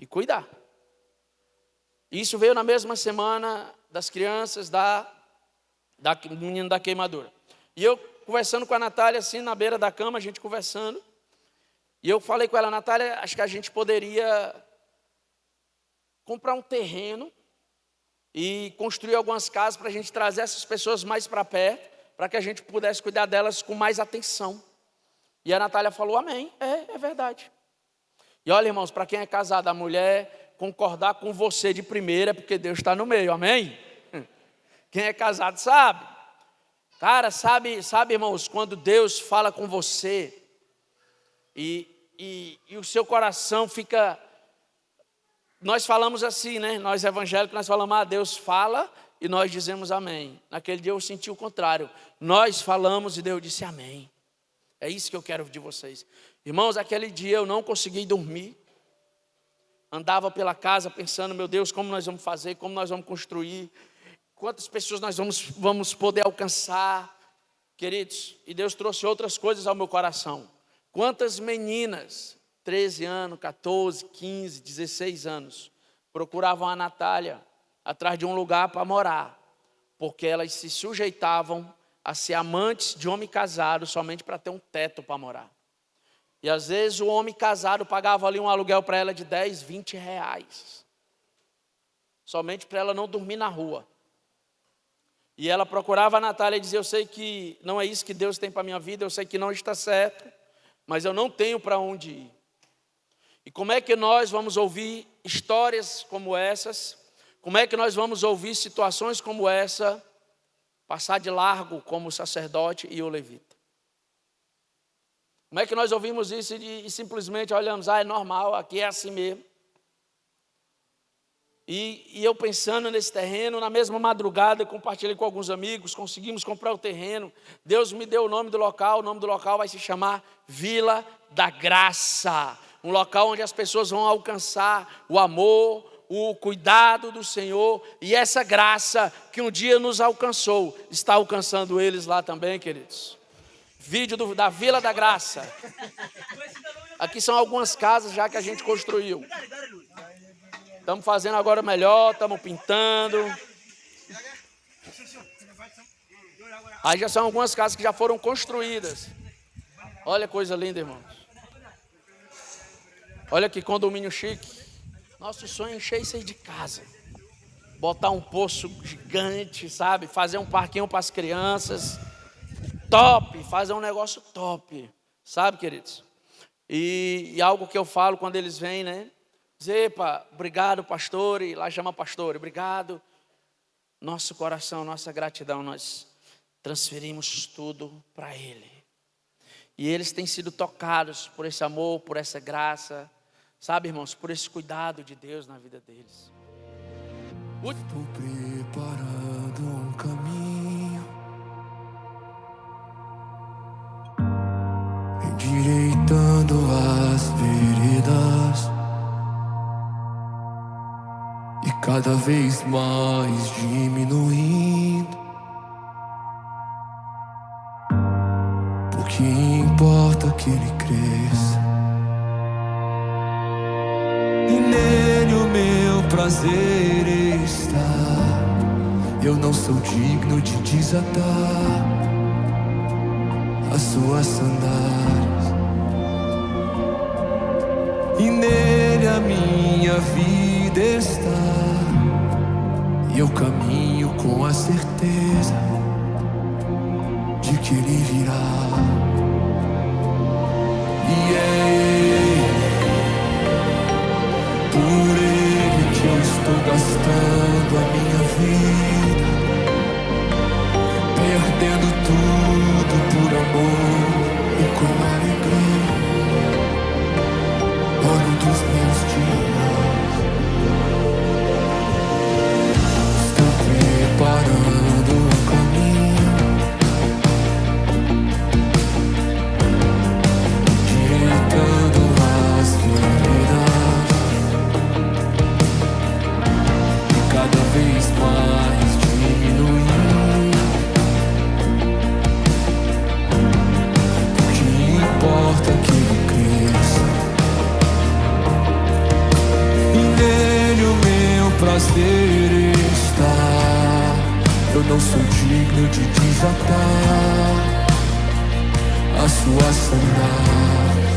cuidar. Isso veio na mesma semana das crianças do menino da queimadura. E eu conversando com a Natália, assim, na beira da cama, a gente conversando. E eu falei com ela, Natália, acho que a gente poderia comprar um terreno e construir algumas casas para a gente trazer essas pessoas mais para perto, para que a gente pudesse cuidar delas com mais atenção. E a Natália falou, amém, é verdade. E olha, irmãos, para quem é casado, a mulher concordar com você de primeira, é porque Deus está no meio, amém? Quem é casado sabe. Cara, sabe, irmãos, quando Deus fala com você e o seu coração fica... Nós falamos assim, né? Nós evangélicos, nós falamos, Deus fala e nós dizemos amém. Naquele dia eu senti o contrário. Nós falamos e Deus disse amém. É isso que eu quero de vocês. Irmãos, aquele dia eu não consegui dormir. Andava pela casa pensando, meu Deus, como nós vamos fazer, como nós vamos construir, quantas pessoas nós vamos poder alcançar, queridos. E Deus trouxe outras coisas ao meu coração. Quantas meninas, 13 anos, 14, 15, 16 anos, procuravam a Natália atrás de um lugar para morar, porque elas se sujeitavam a ser amantes de homem casado somente para ter um teto para morar. E às vezes o homem casado pagava ali um aluguel para ela de 10, 20 reais. Somente para ela não dormir na rua. E ela procurava a Natália e dizia, eu sei que não é isso que Deus tem para a minha vida, eu sei que não está certo, mas eu não tenho para onde ir. E como é que nós vamos ouvir histórias como essas? Como é que nós vamos ouvir situações como essa, passar de largo como o sacerdote e o levita? Como é que nós ouvimos isso e simplesmente olhamos, é normal, aqui é assim mesmo. E eu pensando nesse terreno, na mesma madrugada, eu compartilhei com alguns amigos, conseguimos comprar o terreno. Deus me deu o nome do local vai se chamar Vila da Graça. Um local onde as pessoas vão alcançar o amor, o cuidado do Senhor. E essa graça que um dia nos alcançou, está alcançando eles lá também, queridos. Vídeo da Vila da Graça. Aqui são algumas casas já que a gente construiu. Estamos fazendo agora melhor, estamos pintando. Aí já são algumas casas que já foram construídas. Olha a coisa linda, irmãos. Olha que condomínio chique. Nosso sonho é encher isso aí de casa. Botar um poço gigante, sabe? Fazer um parquinho para as crianças. Top, fazer um negócio top. Sabe, queridos? E algo que eu falo quando eles vêm, né? Dizer, epa, obrigado, pastor. E lá chama pastor, obrigado. Nosso coração, nossa gratidão, nós transferimos tudo para Ele. E eles têm sido tocados por esse amor, por essa graça, sabe, irmãos, por esse cuidado de Deus na vida deles. Estou preparando um caminho, endireitando as veredas, e cada vez mais diminuindo. Porque importa que ele cresça, e nele o meu prazer está. Eu não sou digno de desatar as suas sandálias, e nele a minha vida está. E eu caminho com a certeza de que ele virá. E é ele, por ele que eu estou gastando a minha vida, perdendo tudo por amor e com alegria. Olho dos meus dias, estou preparando um caminho, direitando as veredas, e cada vez mais diminuindo. O que importa é que ele cresça, e nele o meu prazer está. Eu não sou digno de desatar as suas sandálias,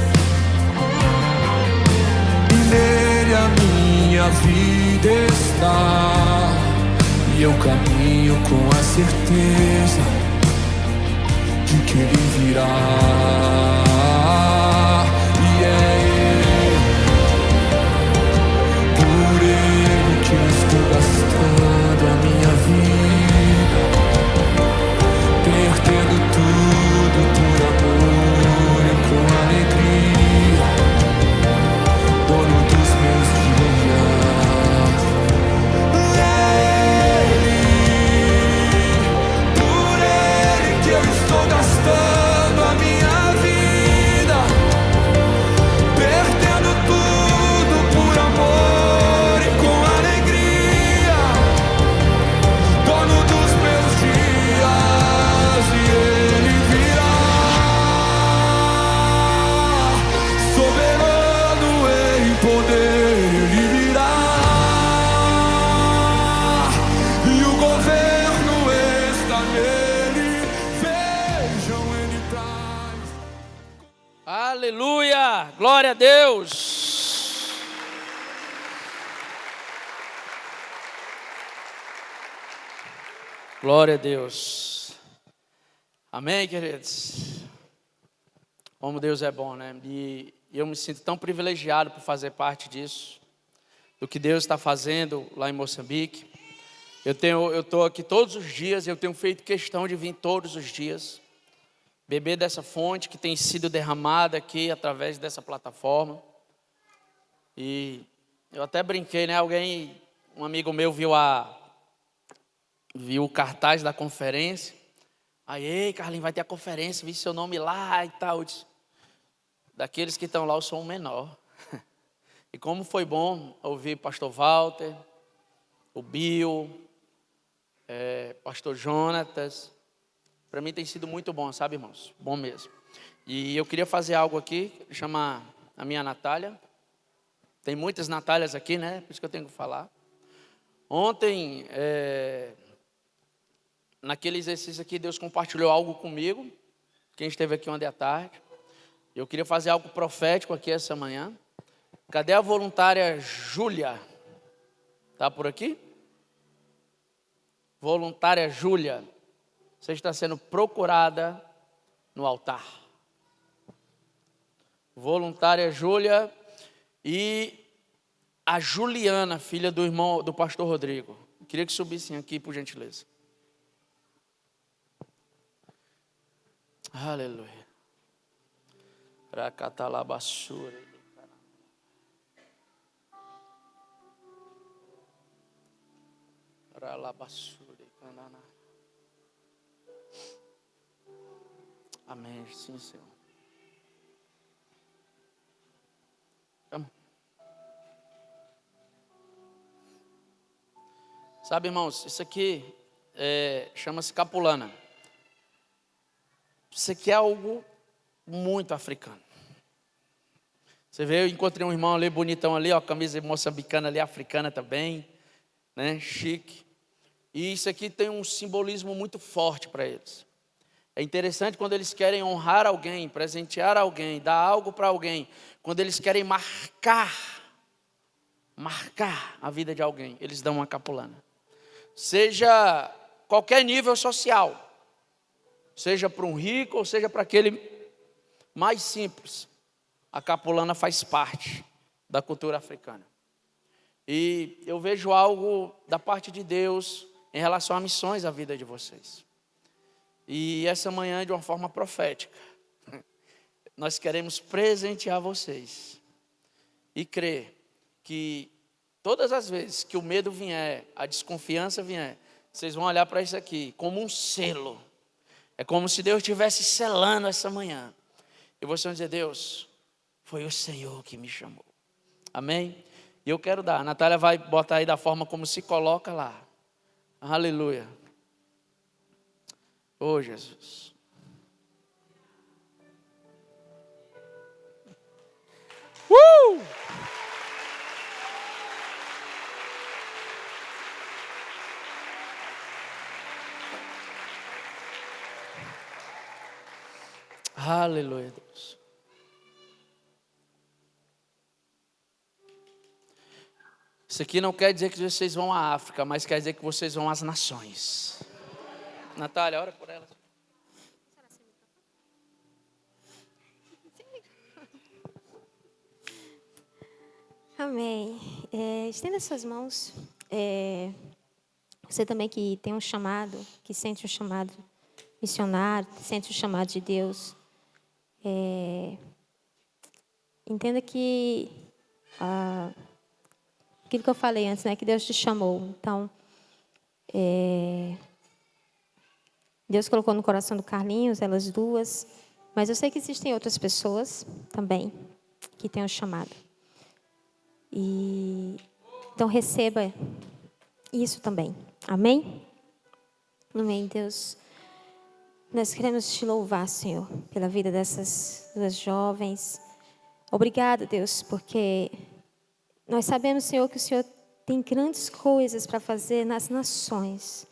e nele a minha vida está. E eu caminho com a certeza de que ele virá. E é ele, por ele que eu estou gastando a minha vida, perdendo tudo por amor e com alegria. Dono dos meus dias, é ele, por ele que eu estou gastando a minha vida, perdendo tudo por amor e com alegria. Dono dos meus dias, e ele virá. Soberano em poder, ele virá. E o governo está nele. Vejam, ele traz. Aleluia! Glória a Deus! Glória a Deus. Amém, queridos? Como Deus é bom, né? E eu me sinto tão privilegiado por fazer parte disso, do que Deus está fazendo lá em Moçambique. Eu estou aqui todos os dias, eu tenho feito questão de vir todos os dias, beber dessa fonte que tem sido derramada aqui através dessa plataforma. E eu até brinquei, né? Um amigo meu viu o cartaz da conferência. Aí, ei, Carlinhos, vai ter a conferência, vi seu nome lá e tal. Eu disse, daqueles que estão lá, eu sou um menor. E como foi bom ouvir pastor Walter, o Bill, pastor Jonatas. Para mim tem sido muito bom, sabe, irmãos? Bom mesmo. E eu queria fazer algo aqui, chamar a minha Natália. Tem muitas Natálias aqui, né? Por isso que eu tenho que falar. Ontem, naquele exercício aqui, Deus compartilhou algo comigo. Quem esteve aqui ontem à tarde. Eu queria fazer algo profético aqui essa manhã. Cadê a voluntária Júlia? Está por aqui? Voluntária Júlia. Você está sendo procurada no altar. Voluntária Júlia e a Juliana, filha do irmão do pastor Rodrigo. Queria que subissem aqui, por gentileza. Aleluia. Racatalabassura. Ralabassura. Amém. Sim, Senhor. Vamos. Sabe, irmãos, isso aqui chama-se capulana. Isso aqui é algo muito africano. Você vê, eu encontrei um irmão ali, bonitão ali, ó, camisa moçambicana ali, africana também, né, chique. E isso aqui tem um simbolismo muito forte para eles. É interessante quando eles querem honrar alguém, presentear alguém, dar algo para alguém, quando eles querem marcar a vida de alguém, eles dão uma capulana. Seja qualquer nível social, seja para um rico ou seja para aquele mais simples, a capulana faz parte da cultura africana. E eu vejo algo da parte de Deus em relação a missões à vida de vocês. E essa manhã, de uma forma profética, nós queremos presentear vocês e crer que todas as vezes que o medo vier, a desconfiança vier, vocês vão olhar para isso aqui como um selo. É como se Deus estivesse selando essa manhã. E vocês vão dizer: Deus, foi o Senhor que me chamou. Amém? E eu quero dar. A Natália vai botar aí da forma como se coloca lá. Aleluia. Oh, Jesus. Aleluia, Deus. Isso aqui não quer dizer que vocês vão à África, mas quer dizer que vocês vão às nações. Natália, ora por ela. Amém. Estenda suas mãos. Você também que tem um chamado, que sente um chamado missionário, sente o chamado de Deus. Entenda que aquilo que eu falei antes, né, que Deus te chamou. Então, Deus colocou no coração do Carlinhos, elas duas, mas eu sei que existem outras pessoas também que têm um chamado. Então receba isso também. Amém? Amém, Deus. Nós queremos te louvar, Senhor, pela vida dessas duas jovens. Obrigada, Deus, porque nós sabemos, Senhor, que o Senhor tem grandes coisas para fazer nas nações.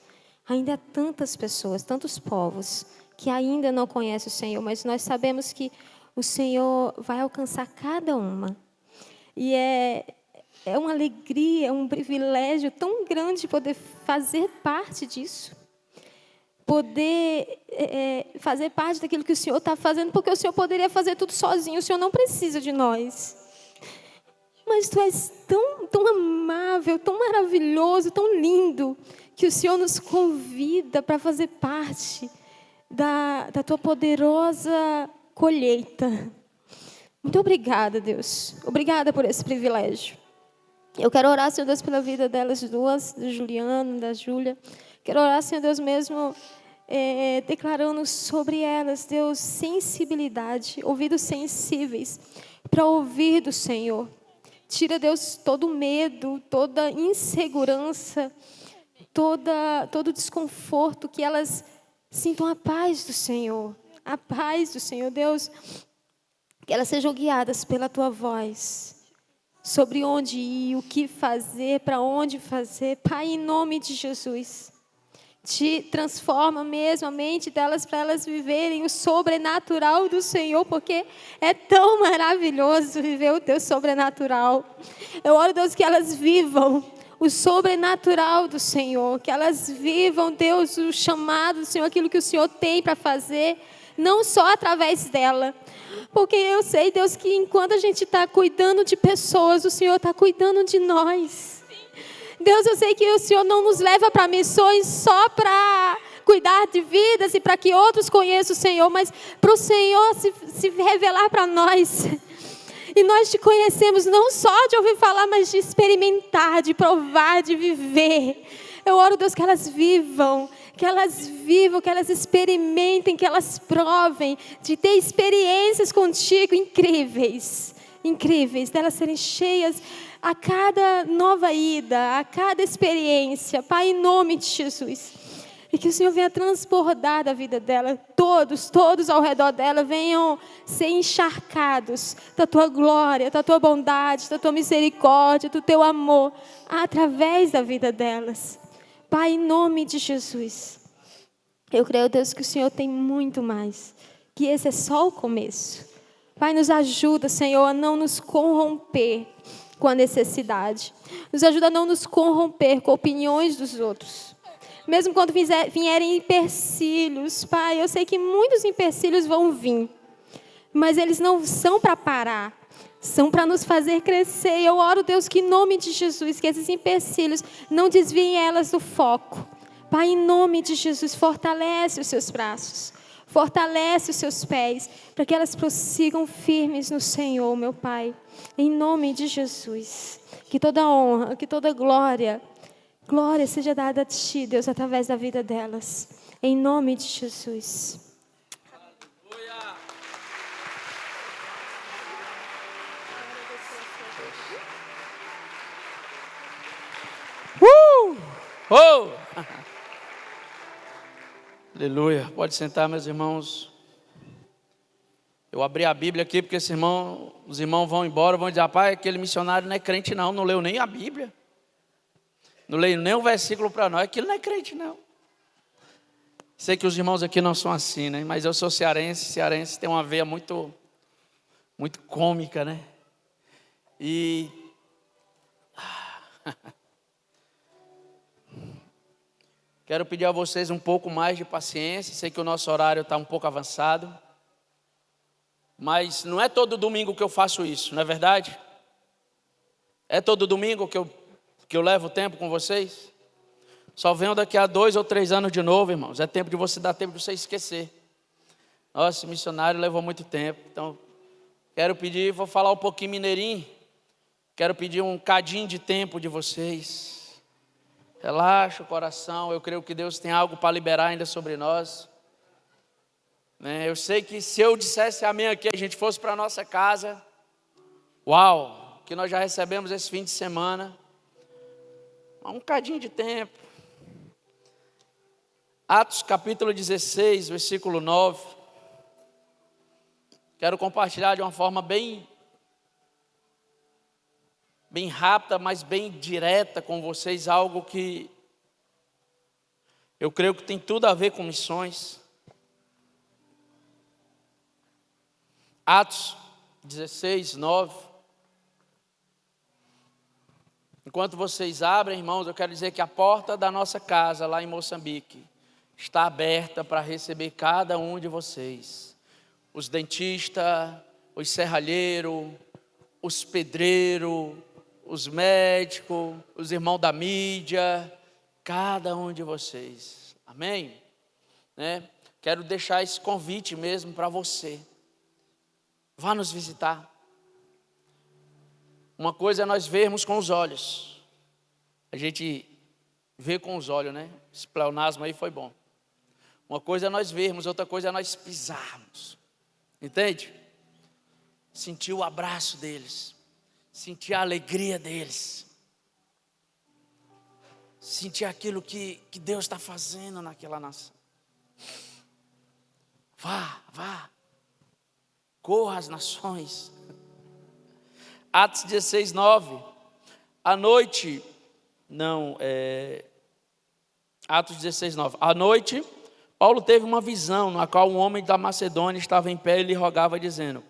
Ainda há tantas pessoas, tantos povos que ainda não conhecem o Senhor, mas nós sabemos que o Senhor vai alcançar cada uma. E é uma alegria, é um privilégio tão grande poder fazer parte disso. Poder fazer parte daquilo que o Senhor está fazendo, porque o Senhor poderia fazer tudo sozinho, o Senhor não precisa de nós. Mas Tu és tão amável, tão maravilhoso, tão lindo, que o Senhor nos convida para fazer parte da Tua poderosa colheita. Muito obrigada, Deus. Obrigada por esse privilégio. Eu quero orar, Senhor Deus, pela vida delas duas, do Juliano, da Júlia. Quero orar, Senhor Deus, mesmo declarando sobre elas, Deus, sensibilidade, ouvidos sensíveis para ouvir do Senhor. Tira, Deus, todo medo, toda insegurança, todo desconforto, que elas sintam a paz do Senhor. A paz do Senhor, Deus, que elas sejam guiadas pela Tua voz, sobre onde ir, o que fazer, para onde fazer. Pai, em nome de Jesus, Te transforma mesmo a mente delas, para elas viverem o sobrenatural do Senhor, porque é tão maravilhoso viver o Teu sobrenatural. Eu oro, Deus, que elas vivam o sobrenatural do Senhor, que elas vivam, Deus, o chamado do Senhor, aquilo que o Senhor tem para fazer, não só através dela, porque eu sei, Deus, que enquanto a gente está cuidando de pessoas, o Senhor está cuidando de nós. Deus, eu sei que o Senhor não nos leva para missões só para cuidar de vidas e para que outros conheçam o Senhor, mas para o Senhor se revelar para nós. E nós te conhecemos não só de ouvir falar, mas de experimentar, de provar, de viver. Eu oro, Deus, que elas vivam, que elas experimentem, que elas provem, de ter experiências contigo incríveis, delas serem cheias a cada nova ida, a cada experiência, Pai, em nome de Jesus. E que o Senhor venha transbordar da vida dela, todos ao redor dela venham ser encharcados da tua glória, da tua bondade, da tua misericórdia, do teu amor, através da vida delas. Pai, em nome de Jesus, eu creio, Deus, que o Senhor tem muito mais, que esse é só o começo. Pai, nos ajuda, Senhor, a não nos corromper com a necessidade. Nos ajuda a não nos corromper com opiniões dos outros. Mesmo quando vierem empecilhos, Pai, eu sei que muitos empecilhos vão vir, mas eles não são para parar, são para nos fazer crescer. E eu oro, Deus, que em nome de Jesus, que esses empecilhos não desviem elas do foco. Pai, em nome de Jesus, fortalece os seus braços, fortalece os seus pés, para que elas prossigam firmes no Senhor, meu Pai. Em nome de Jesus, que toda honra, que toda glória seja dada a Ti, Deus, através da vida delas. Em nome de Jesus. Oh! Aleluia. Pode sentar, meus irmãos. Eu abri a Bíblia aqui porque os irmãos vão embora, vão dizer, rapaz, aquele missionário não é crente não leu nem a Bíblia. Não leio nem um versículo para nós, aquilo não é crente não. Sei que os irmãos aqui não são assim, né? Mas eu sou cearense tem uma veia muito cômica, né? E quero pedir a vocês um pouco mais de paciência. Sei que o nosso horário está um pouco avançado, mas não é todo domingo que eu faço isso, não é verdade? É todo domingo que eu levo tempo com vocês? Só venho daqui a 2 ou 3 anos de novo, irmãos. É tempo de você dar tempo de você esquecer. Nossa, esse missionário levou muito tempo. Então, quero pedir, vou falar um pouquinho mineirinho. Quero pedir um cadinho de tempo de vocês. Relaxa o coração. Eu creio que Deus tem algo para liberar ainda sobre nós. Eu sei que se eu dissesse amém aqui, a gente fosse para a nossa casa. Uau, que nós já recebemos esse fim de semana. Um cadinho de tempo. Atos capítulo 16, versículo 9. Quero compartilhar de uma forma bem rápida, mas bem direta com vocês, algo que eu creio que tem tudo a ver com missões. Atos 16, 9. Enquanto vocês abrem, irmãos, eu quero dizer que a porta da nossa casa lá em Moçambique está aberta para receber cada um de vocês. Os dentistas, os serralheiros, os pedreiros, os médicos, os irmãos da mídia, cada um de vocês. Amém? Quero deixar esse convite mesmo para você. Vá nos visitar. Uma coisa é nós vermos com os olhos. A gente vê com os olhos, né? Esse pleonasmo aí foi bom. Uma coisa é nós vermos, outra coisa é nós pisarmos. Entende? Sentir o abraço deles. Sentir a alegria deles. Sentir aquilo que Deus está fazendo naquela nação. Vá. Corra às nações. Atos 16, 9. À noite, Atos 16, 9. À noite, Paulo teve uma visão, na qual um homem da Macedônia estava em pé e lhe rogava, dizendo: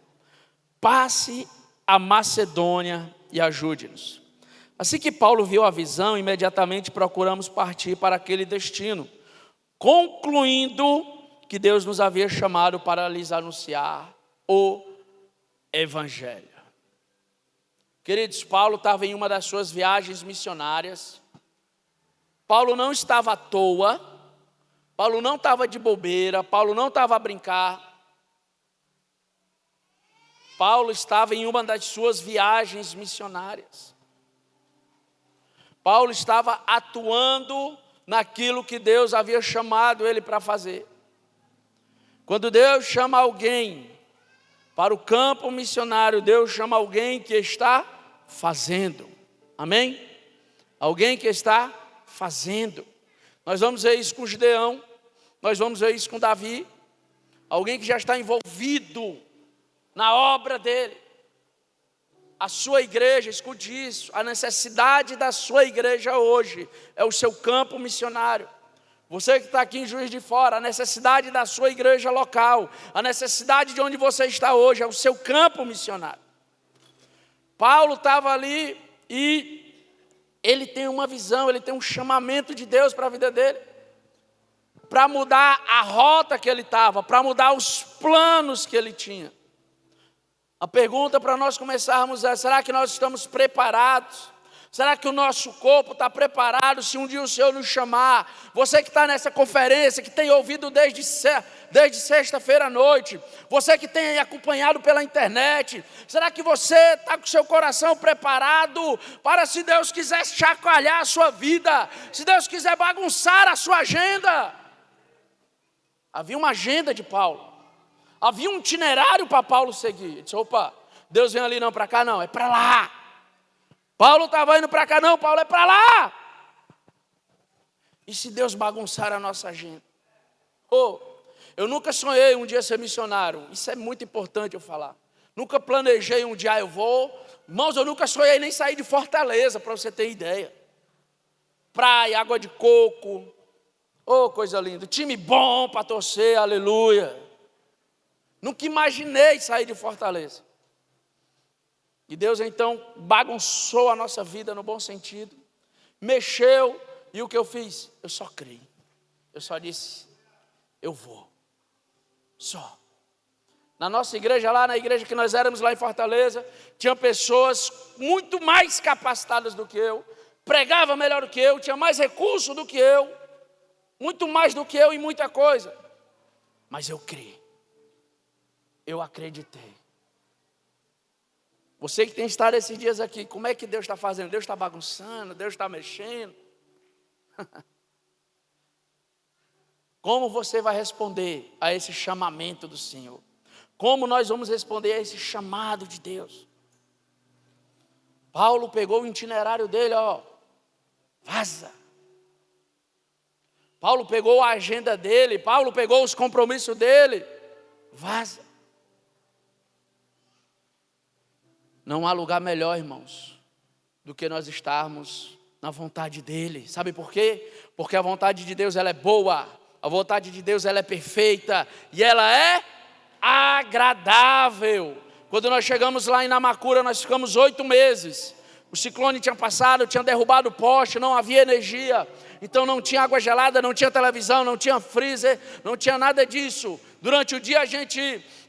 passe a Macedônia e ajude-nos. Assim que Paulo viu a visão, imediatamente procuramos partir para aquele destino, concluindo que Deus nos havia chamado para lhes anunciar o Evangelho. Queridos, Paulo estava em uma das suas viagens missionárias. Paulo não estava à toa. Paulo não estava de bobeira, Paulo não estava a brincar. Paulo estava em uma das suas viagens missionárias. Paulo estava atuando naquilo que Deus havia chamado ele para fazer. Quando Deus chama alguém para o campo missionário, Deus chama alguém que está fazendo. Amém? Alguém que está fazendo. Nós vamos ver isso com Gideão, nós vamos ver isso com Davi. Alguém que já está envolvido na obra dele. A sua igreja, escute isso, a necessidade da sua igreja hoje é o seu campo missionário. Você que está aqui em Juiz de Fora, a necessidade da sua igreja local, a necessidade de onde você está hoje é o seu campo missionário. Paulo estava ali e ele tem uma visão, ele tem um chamamento de Deus para a vida dele, para mudar a rota que ele estava, para mudar os planos que ele tinha. A pergunta para nós começarmos é: será que nós estamos preparados? Será que o nosso corpo está preparado se um dia o Senhor nos chamar? Você que está nessa conferência, que tem ouvido desde sexta-feira à noite, você que tem acompanhado pela internet, será que você está com o seu coração preparado para, se Deus quiser chacoalhar a sua vida, se Deus quiser bagunçar a sua agenda? Havia uma agenda de Paulo, havia um itinerário para Paulo seguir. Ele disse: opa, Deus vem ali, não para cá, não, é para lá. Paulo estava indo para cá, não, Paulo é para lá. E se Deus bagunçar a nossa agenda? Eu nunca sonhei um dia ser missionário, isso é muito importante eu falar. Nunca planejei um dia eu vou. Irmãos, eu nunca sonhei nem sair de Fortaleza, para você ter ideia. Praia, água de coco, coisa linda, time bom para torcer, aleluia. Nunca imaginei sair de Fortaleza. E Deus então bagunçou a nossa vida no bom sentido, mexeu, e o que eu fiz? Eu só criei, eu só disse: eu vou, só. Na nossa igreja lá, na igreja que nós éramos lá em Fortaleza, tinha pessoas muito mais capacitadas do que eu, pregava melhor do que eu, tinha mais recurso do que eu, muito mais do que eu em muita coisa, mas eu criei, eu acreditei. Você que tem estado esses dias aqui, como é que Deus está fazendo? Deus está bagunçando, Deus está mexendo. Como você vai responder a esse chamamento do Senhor? Como nós vamos responder a esse chamado de Deus? Paulo pegou o itinerário dele, vaza. Paulo pegou a agenda dele, Paulo pegou os compromissos dele, vaza. Não há lugar melhor, irmãos, do que nós estarmos na vontade dEle. Sabe por quê? Porque a vontade de Deus ela é boa, a vontade de Deus ela é perfeita e ela é agradável. Quando nós chegamos lá em Namacura, nós ficamos 8 meses. O ciclone tinha passado, tinha derrubado o poste, não havia energia. Então não tinha água gelada, não tinha televisão, não tinha freezer, não tinha nada disso. Durante o dia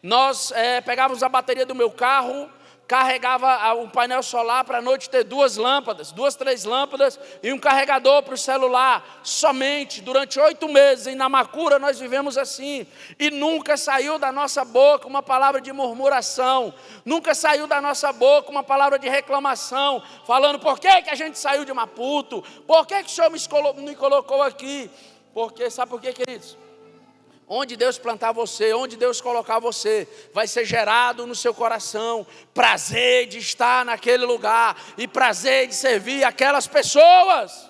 nós pegávamos a bateria do meu carro, carregava um painel solar para a noite ter 2 lâmpadas, 2, 3 lâmpadas e um carregador para o celular. Somente durante 8 meses em Namacura nós vivemos assim. E nunca saiu da nossa boca uma palavra de murmuração, nunca saiu da nossa boca uma palavra de reclamação, falando: por que a gente saiu de Maputo? Por que o Senhor me colocou aqui? Porque, sabe por quê, queridos? Onde Deus plantar você, onde Deus colocar você, vai ser gerado no seu coração prazer de estar naquele lugar e prazer de servir aquelas pessoas.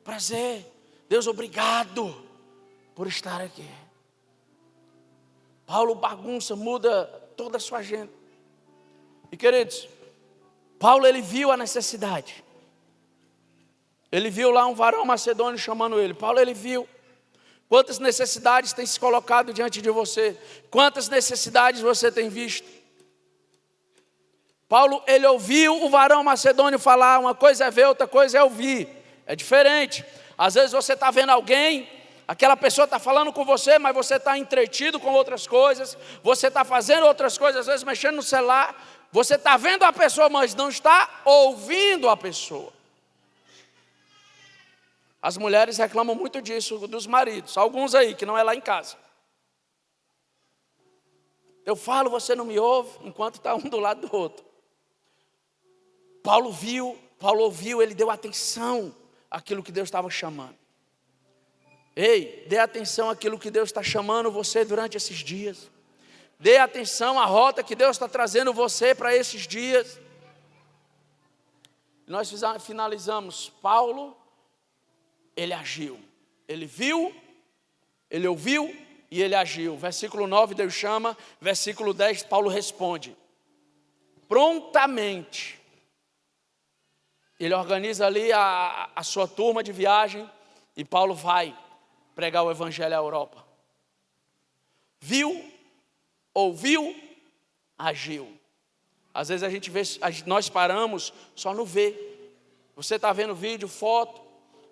Prazer. Deus, obrigado por estar aqui. Paulo bagunça, muda toda a sua agenda. E queridos, Paulo ele viu a necessidade. Ele viu lá um varão macedônio chamando ele. Paulo ele viu. Quantas necessidades têm se colocado diante de você? Quantas necessidades você tem visto? Paulo, ele ouviu o varão macedônio falar, uma coisa é ver, outra coisa é ouvir. É diferente. Às vezes você está vendo alguém, aquela pessoa está falando com você, mas você está entretido com outras coisas, você está fazendo outras coisas, às vezes mexendo no celular, você está vendo a pessoa, mas não está ouvindo a pessoa. As mulheres reclamam muito disso dos maridos, alguns aí, que não é lá em casa. Eu falo, você não me ouve, enquanto está um do lado do outro. Paulo ouviu, ele deu atenção àquilo que Deus estava chamando. Ei, dê atenção àquilo que Deus está chamando você durante esses dias. Dê atenção à rota que Deus está trazendo você para esses dias. Nós finalizamos, Paulo, ele agiu. Ele viu, ele ouviu e ele agiu. Versículo 9 Deus chama, versículo 10 Paulo responde. Prontamente. Ele organiza ali a sua turma de viagem e Paulo vai pregar o evangelho à Europa. Viu, ouviu, agiu. Às vezes a gente vê, nós paramos só no ver. Você está vendo vídeo, foto.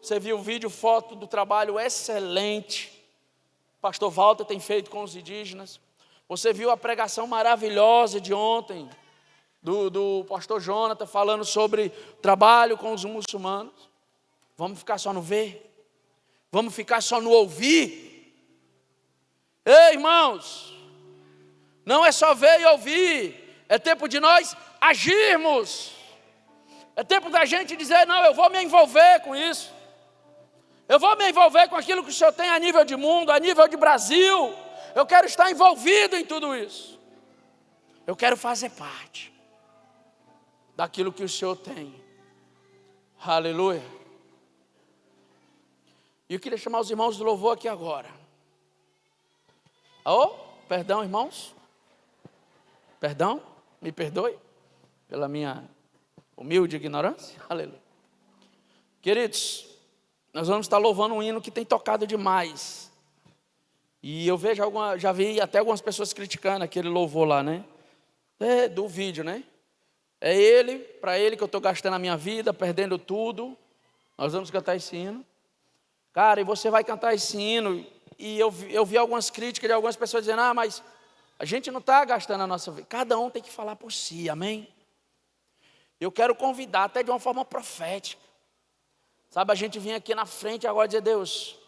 Você viu vídeo, foto do trabalho excelente. O pastor Walter tem feito com os indígenas. Você viu a pregação maravilhosa de ontem do pastor Jonathan falando sobre trabalho com os muçulmanos. Vamos ficar só no ver? Vamos ficar só no ouvir? Ei, irmãos, não é só ver e ouvir, é tempo de nós agirmos. É tempo da gente dizer, não, eu vou me envolver com isso. Eu vou me envolver com aquilo que o Senhor tem a nível de mundo, a nível de Brasil. Eu quero estar envolvido em tudo isso. Eu quero fazer parte daquilo que o Senhor tem. Aleluia. E eu queria chamar os irmãos do louvor aqui agora. Perdão, irmãos. Perdão, me perdoe pela minha humilde ignorância. Aleluia. Queridos, nós vamos estar louvando um hino que tem tocado demais. E eu vejo já vi até algumas pessoas criticando aquele louvor lá, né? Do vídeo, né? É para ele que eu estou gastando a minha vida, perdendo tudo. Nós vamos cantar esse hino. Cara, e você vai cantar esse hino. E eu vi algumas críticas de algumas pessoas dizendo, mas a gente não está gastando a nossa vida. Cada um tem que falar por si, amém? Eu quero convidar, até de uma forma profética. Sabe, a gente vinha aqui na frente agora dizer, Deus,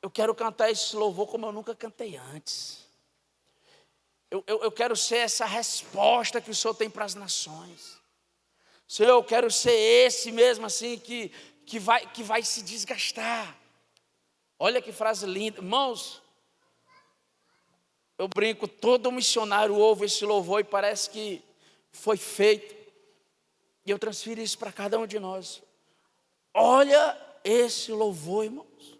eu quero cantar esse louvor como eu nunca cantei antes. Eu quero ser essa resposta que o Senhor tem para as nações. Senhor, eu quero ser esse mesmo assim que vai se desgastar. Olha que frase linda. Irmãos, eu brinco, todo missionário ouve esse louvor e parece que foi feito. E eu transfiro isso para cada um de nós. Olha esse louvor, irmãos.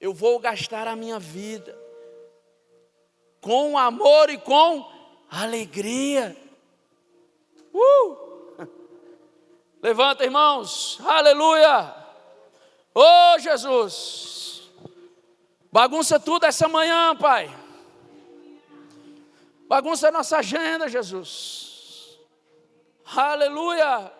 Eu vou gastar a minha vida com amor e com alegria. Levanta, irmãos. Aleluia. Oh, Jesus. Bagunça tudo essa manhã, Pai. Bagunça a nossa agenda, Jesus. Aleluia.